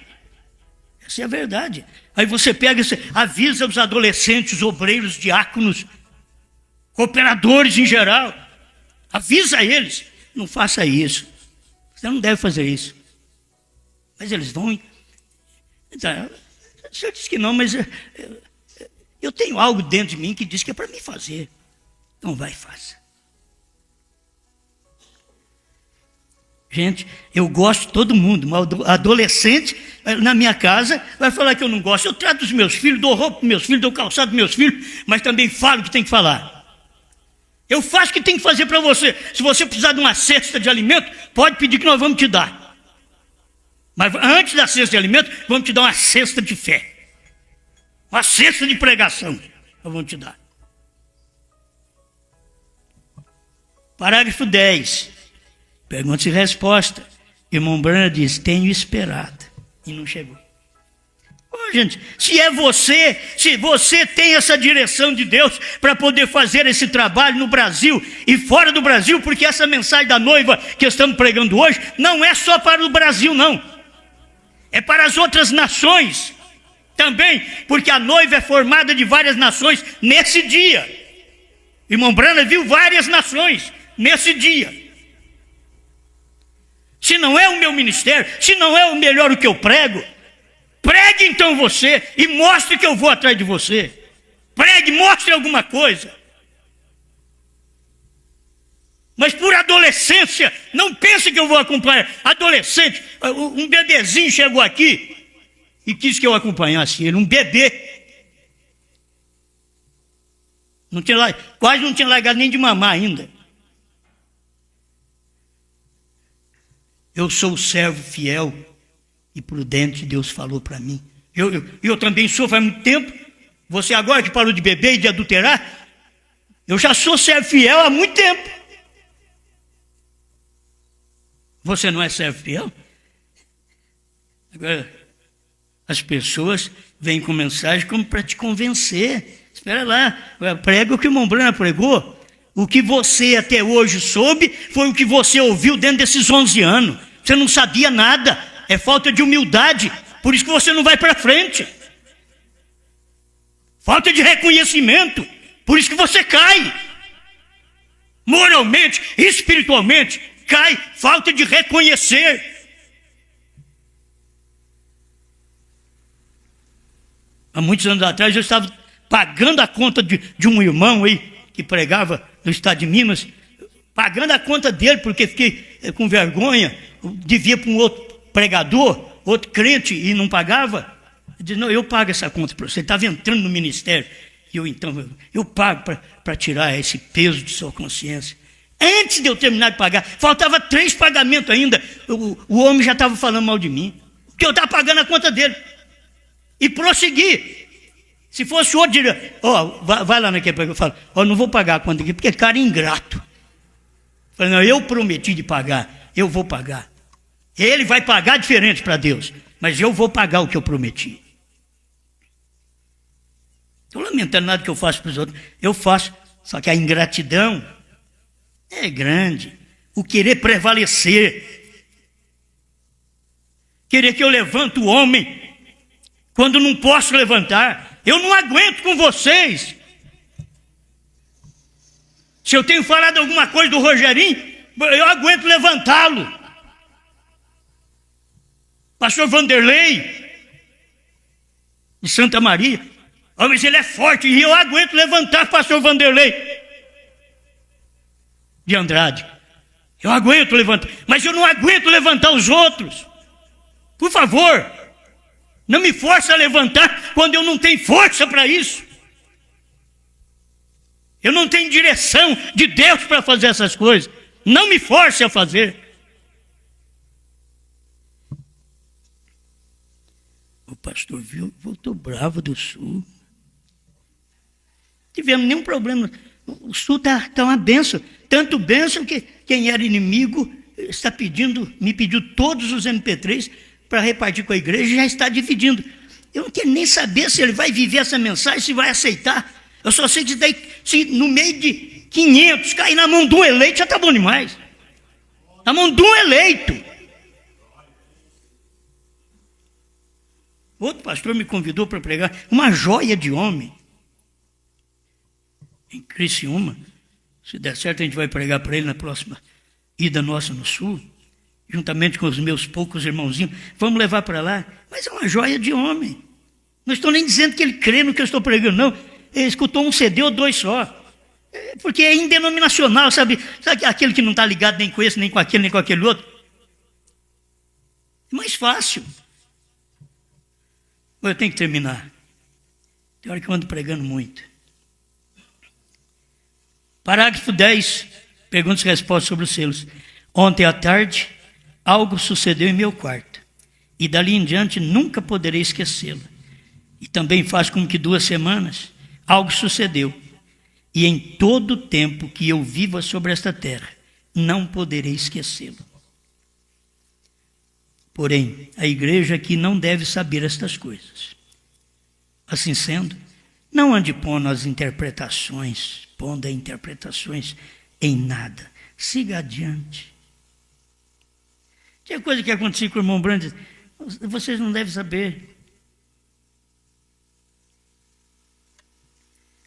Essa é a verdade. Aí você pega, avisa os adolescentes, obreiros, diáconos, cooperadores em geral. Avisa eles. Não faça isso. Você não deve fazer isso. Mas eles vão. Então, o senhor disse que não, mas eu tenho algo dentro de mim que diz que é para mim fazer. Então vai e faça. Gente, eu gosto de todo mundo, mas adolescente na minha casa vai falar que eu não gosto. Eu trato os meus filhos, dou roupa para meus filhos, dou calçado para meus filhos, mas também falo o que tem que falar. Eu faço o que tem que fazer para você. Se você precisar de uma cesta de alimento, pode pedir que nós vamos te dar. Mas antes da cesta de alimento, vamos te dar uma cesta de fé. Uma cesta de pregação, nós vamos te dar. Parágrafo 10. Pergunta e resposta. Irmão Branham diz, tenho esperado. E não chegou. Oh, gente, se você tem essa direção de Deus para poder fazer esse trabalho no Brasil e fora do Brasil, porque essa mensagem da noiva que estamos pregando hoje não é só para o Brasil, não. É para as outras nações também, porque a noiva é formada de várias nações nesse dia. Irmão Branham viu várias nações nesse dia. Se não é o meu ministério, se não é o melhor o que eu prego, pregue então você e mostre que eu vou atrás de você. Pregue, mostre alguma coisa. Mas por adolescência, não pense que eu vou acompanhar. Adolescente, um bebezinho chegou aqui e quis que eu acompanhasse ele, um bebê. Quase não tinha largado nem de mamar ainda. Eu sou o servo fiel e prudente, Deus falou para mim. Eu também sou faz muito tempo. Você agora que parou de beber e de adulterar, eu já sou servo fiel há muito tempo. Você não é servo fiel? Agora, as pessoas vêm com mensagem como para te convencer. Espera lá, prega o que o irmão Branham pregou. O que você até hoje soube foi o que você ouviu dentro desses 11 anos. Você não sabia nada. É falta de humildade. Por isso que você não vai para frente. Falta de reconhecimento. Por isso que você cai. Moralmente, espiritualmente, cai. Falta de reconhecer. Há muitos anos atrás eu estava pagando a conta de um irmão aí que pregava no estado de Minas, pagando a conta dele porque fiquei com vergonha, devia para um outro pregador, outro crente e não pagava. Eu disse, não, eu pago essa conta para você, estava entrando no ministério, e eu pago para tirar esse peso de sua consciência. Antes de eu terminar de pagar, faltava 3 pagamentos ainda. O homem já estava falando mal de mim, porque eu estava pagando a conta dele. E prossegui. Se fosse outro, diria, vai lá naquele pagamento, eu falo, não vou pagar a conta aqui, porque cara é ingrato. Eu falei, não, eu prometi de pagar, eu vou pagar. Ele vai pagar diferente para Deus, mas eu vou pagar o que eu prometi. Estou lamentando nada que eu faço para os outros, eu faço, só que a ingratidão é grande. O querer prevalecer, querer que eu levante o homem, quando não posso levantar. Eu não aguento com vocês. Se eu tenho falado alguma coisa do Rogerinho, eu aguento levantá-lo. Pastor Vanderlei, de Santa Maria, mas ele é forte, e eu aguento levantar pastor Vanderlei de Andrade. Eu aguento levantar, mas eu não aguento levantar os outros. Por favor, não me force a levantar quando eu não tenho força para isso. Eu não tenho direção de Deus para fazer essas coisas. Não me force a fazer. O pastor voltou bravo do sul. Não tivemos nenhum problema. O sul está uma bênção. Tanto bênção que quem era inimigo está me pediu todos os MP3 para repartir com a igreja e já está dividindo. Eu não quero nem saber se ele vai viver essa mensagem, se vai aceitar. Eu só sei que se no meio de 500 cair na mão de um eleito, já está bom demais. Na mão de um eleito. Outro pastor me convidou para pregar, uma joia de homem, em Criciúma. Se der certo, a gente vai pregar para ele na próxima ida nossa no sul, juntamente com os meus poucos irmãozinhos. Vamos levar para lá. Mas é uma joia de homem. Não estou nem dizendo que ele crê no que eu estou pregando, não. Ele escutou um CD ou 2 só. Porque é indenominacional, sabe aquele que não está ligado nem com esse, nem com aquele outro. É mais fácil. Eu tenho que terminar. Tem hora que eu ando pregando muito. Parágrafo 10, perguntas e respostas sobre os selos. Ontem à tarde, algo sucedeu em meu quarto, e dali em diante nunca poderei esquecê-lo. E também faz como que 2 semanas, algo sucedeu, e em todo o tempo que eu viva sobre esta terra, não poderei esquecê-lo. Porém, a igreja aqui não deve saber estas coisas. Assim sendo, não ande pondo as interpretações em nada. Siga adiante. Tinha coisa que acontecia com o irmão Brandes, vocês não devem saber.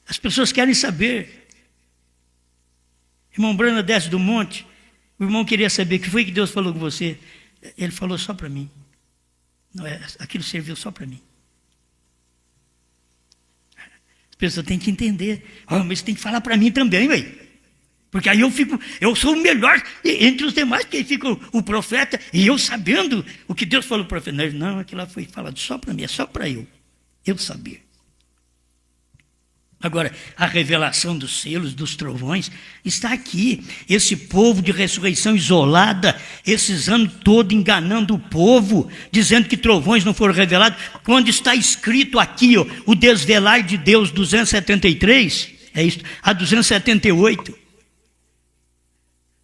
As pessoas querem saber. Irmão Brana desce do monte, o irmão queria saber o que foi que Deus falou com você. Ele falou só para mim. Não é, aquilo serviu só para mim. As pessoas têm que entender. Mas tem que falar para mim também, velho. Porque aí eu sou o melhor entre os demais, porque aí fica o profeta, e eu sabendo o que Deus falou para o profeta. Não, aquilo lá foi falado só para mim, é só para eu saber. Agora, a revelação dos selos, dos trovões, está aqui. Esse povo de ressurreição isolada, esses anos todos enganando o povo, dizendo que trovões não foram revelados, quando está escrito aqui, o desvelar de Deus 273, é isso, a 278.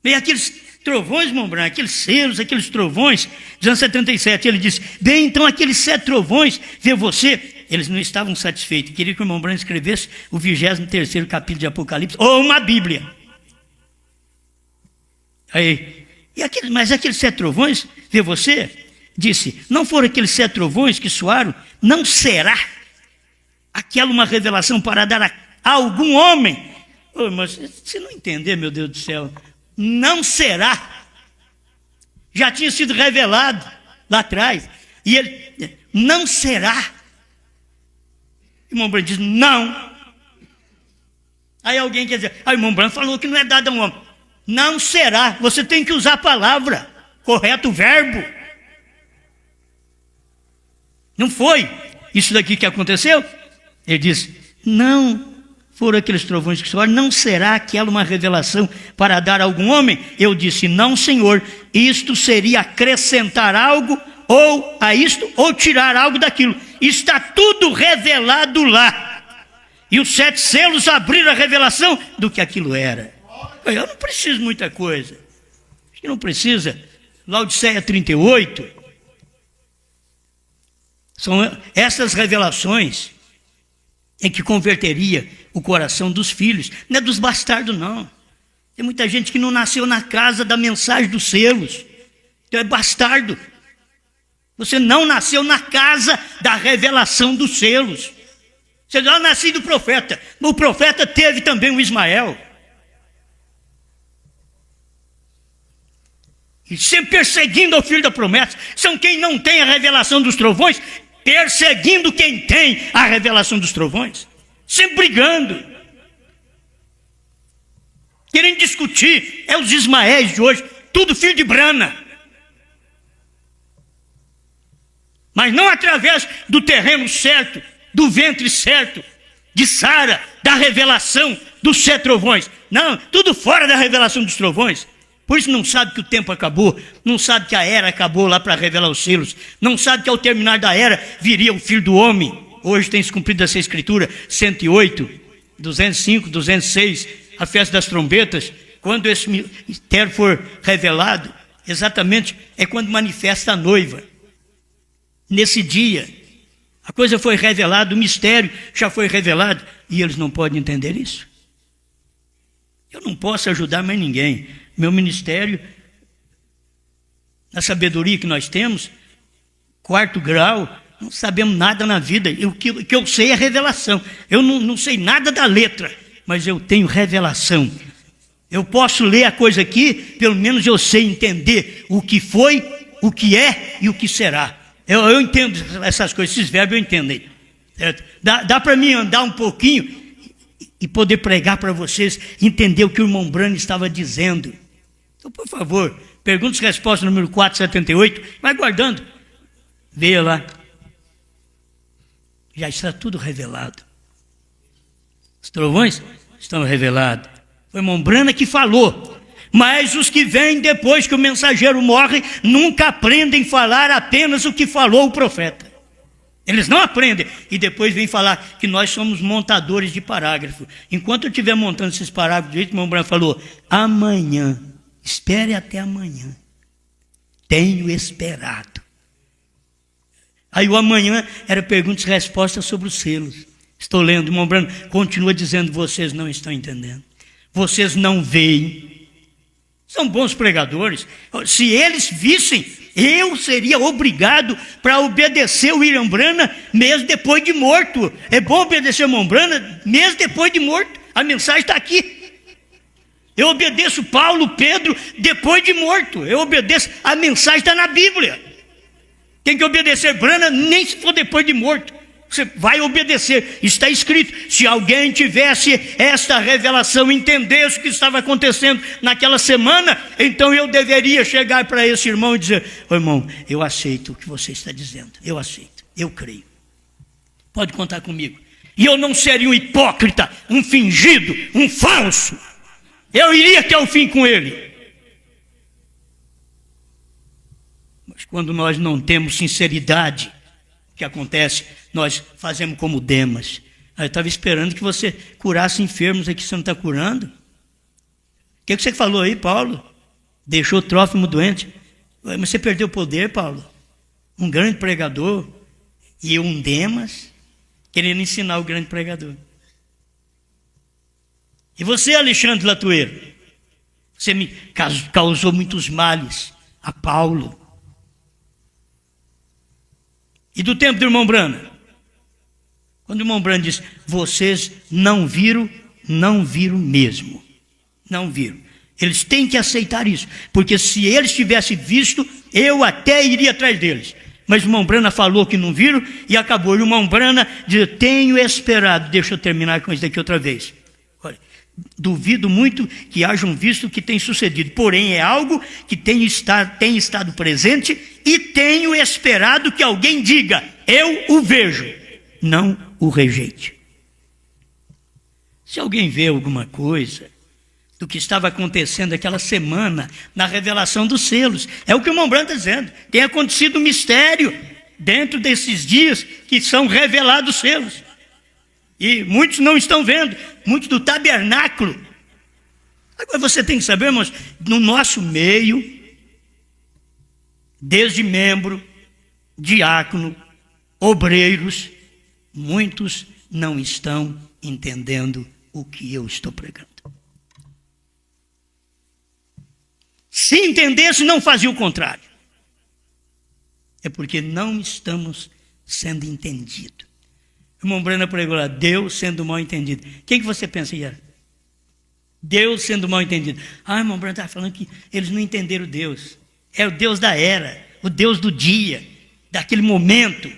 E aqueles trovões, irmão Branco, aqueles selos, aqueles trovões, 277, ele diz, bem, então aqueles 7 trovões, vê você. Eles não estavam satisfeitos, queriam que o irmão Branco escrevesse o 23º capítulo de Apocalipse, ou uma Bíblia. Aí, mas aqueles 7 trovões, vê você, disse, não foram aqueles 7 trovões que soaram, não será aquela uma revelação para dar a algum homem. Mas se não entender, meu Deus do céu, não será. Já tinha sido revelado lá atrás, e ele, não será. O irmão Branco diz, não. Aí alguém quer dizer, o irmão Branco falou que não é dado a um homem. Não será, você tem que usar a palavra, correto, o verbo. Não foi isso daqui que aconteceu? Ele diz, não foram aqueles trovões que soaram, não será aquela uma revelação para dar a algum homem? Eu disse, não, Senhor, isto seria acrescentar algo ou a isto, ou tirar algo daquilo. Está tudo revelado lá. E os 7 selos abriram a revelação do que aquilo era. Eu não preciso muita coisa. Acho que não precisa. Laodiceia 38. São essas revelações em que converteria o coração dos filhos. Não é dos bastardos, não. Tem muita gente que não nasceu na casa da mensagem dos selos. Então é bastardo. Você não nasceu na casa da revelação dos selos. Você não nasceu do profeta. O profeta teve também o Ismael. E sempre perseguindo ao filho da promessa. São quem não tem a revelação dos trovões, perseguindo quem tem a revelação dos trovões. Sempre brigando. Querendo discutir. É os Ismaéis de hoje. Tudo filho de Brana. Mas não através do terreno certo, do ventre certo, de Sara, da revelação dos 7 trovões. Não, tudo fora da revelação dos trovões. Por isso não sabe que o tempo acabou, não sabe que a era acabou lá para revelar os selos, não sabe que ao terminar da era viria o Filho do Homem. Hoje tem se cumprido essa escritura, 108, 205, 206, a festa das trombetas. Quando esse mistério for revelado, exatamente é quando manifesta a noiva. Nesse dia, a coisa foi revelada, o mistério já foi revelado, e eles não podem entender isso. Eu não posso ajudar mais ninguém. Meu ministério, na sabedoria que nós temos, 4º grau, não sabemos nada na vida. O que eu sei é revelação. Eu não sei nada da letra, mas eu tenho revelação. Eu posso ler a coisa aqui, pelo menos eu sei entender o que foi, o que é e o que será. Eu entendo essas coisas, esses verbos eu entendo aí. Dá para mim andar um pouquinho e poder pregar para vocês, entender o que o irmão Brano estava dizendo. Então, por favor, perguntas e respostas número 478, vai guardando. Veja lá. Já está tudo revelado. Os trovões estão revelados. Foi o irmão Brano que falou. Mas os que vêm depois que o mensageiro morre, nunca aprendem a falar apenas o que falou o profeta. Eles não aprendem. E depois vêm falar que nós somos montadores de parágrafo. Enquanto eu estiver montando esses parágrafos, o irmão Branco falou, amanhã, espere até amanhã. Tenho esperado. Aí o amanhã era perguntas e respostas sobre os selos. Estou lendo, o irmão Branco continua dizendo, vocês não estão entendendo. Vocês não veem. São bons pregadores. Se eles vissem, eu seria obrigado para obedecer o William Branham mesmo depois de morto. É bom obedecer o irmão Branham mesmo depois de morto. A mensagem está aqui. Eu obedeço Paulo, Pedro, depois de morto. Eu obedeço, a mensagem está na Bíblia. Tem que obedecer Branham nem se for depois de morto. Você vai obedecer, está escrito. Se alguém tivesse esta revelação, entendesse o que estava acontecendo naquela semana, então eu deveria chegar para esse irmão e dizer, ô irmão, eu aceito o que você está dizendo, eu aceito, eu creio, pode contar comigo. E eu não seria um hipócrita, um fingido, um falso. Eu iria até o fim com ele. Mas quando nós não temos sinceridade, o que acontece? Nós fazemos como Demas. Eu estava esperando que você curasse enfermos aqui, você não está curando? O que você falou aí, Paulo? Deixou Trófimo doente. Mas você perdeu o poder, Paulo. Um grande pregador e um Demas querendo ensinar o grande pregador. E você, Alexandre Latueiro? Você me causou muitos males a Paulo. E do tempo do irmão Branham? Quando o irmão Branham diz, vocês não viram mesmo. Não viram. Eles têm que aceitar isso. Porque se eles tivessem visto, eu até iria atrás deles. Mas o irmão Branham falou que não viram e acabou. E o irmão Branham diz, tenho esperado. Deixa eu terminar com isso daqui outra vez. Olha, duvido muito que hajam visto o que tem sucedido. Porém, é algo que tem estado presente e tenho esperado que alguém diga, eu o vejo. Não o rejeite. Se alguém vê alguma coisa do que estava acontecendo aquela semana na revelação dos selos, é o que o irmão Branham está dizendo. Tem acontecido um mistério dentro desses dias que são revelados selos. E muitos não estão vendo, muitos do tabernáculo. Agora você tem que saber, irmãos, no nosso meio, desde membro, diácono, obreiros, muitos não estão entendendo o que eu estou pregando. Se entendesse, não fazia o contrário. É porque não estamos sendo entendidos. O irmão Branham pregou lá, Deus sendo mal entendido. Quem que você pensa, Iara? Deus sendo mal entendido. Irmão Branham está falando que eles não entenderam Deus. É o Deus da era, o Deus do dia, daquele momento.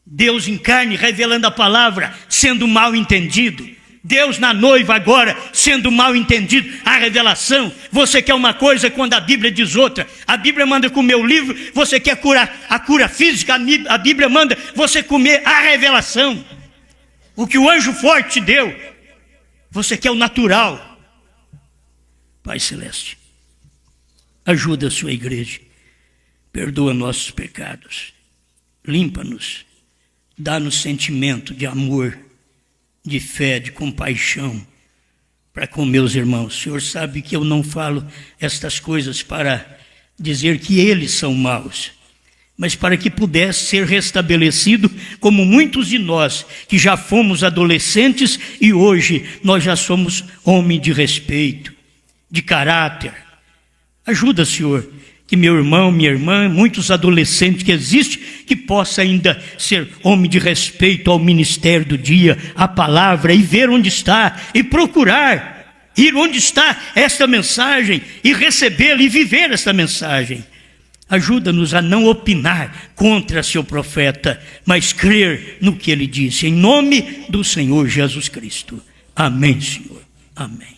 Deus em carne, revelando a palavra, sendo mal entendido. Deus na noiva agora, sendo mal entendido, a revelação. Você quer uma coisa quando a Bíblia diz outra. A Bíblia manda comer o livro, você quer a cura física, a Bíblia manda você comer a revelação. O que o anjo forte te deu, você quer o natural. Pai Celeste, ajuda a sua igreja, perdoa nossos pecados, limpa-nos, dá-nos sentimento de amor, de fé, de compaixão para com meus irmãos. O Senhor sabe que eu não falo estas coisas para dizer que eles são maus, mas para que pudesse ser restabelecido como muitos de nós que já fomos adolescentes e hoje nós já somos homens de respeito, de caráter. Ajuda, Senhor, que meu irmão, minha irmã, muitos adolescentes que existem, que possa ainda ser homem de respeito ao ministério do dia, à palavra, e ver onde está, e procurar, ir onde está esta mensagem, e recebê-la, e viver esta mensagem. Ajuda-nos a não opinar contra seu profeta, mas crer no que ele disse, em nome do Senhor Jesus Cristo. Amém, Senhor. Amém.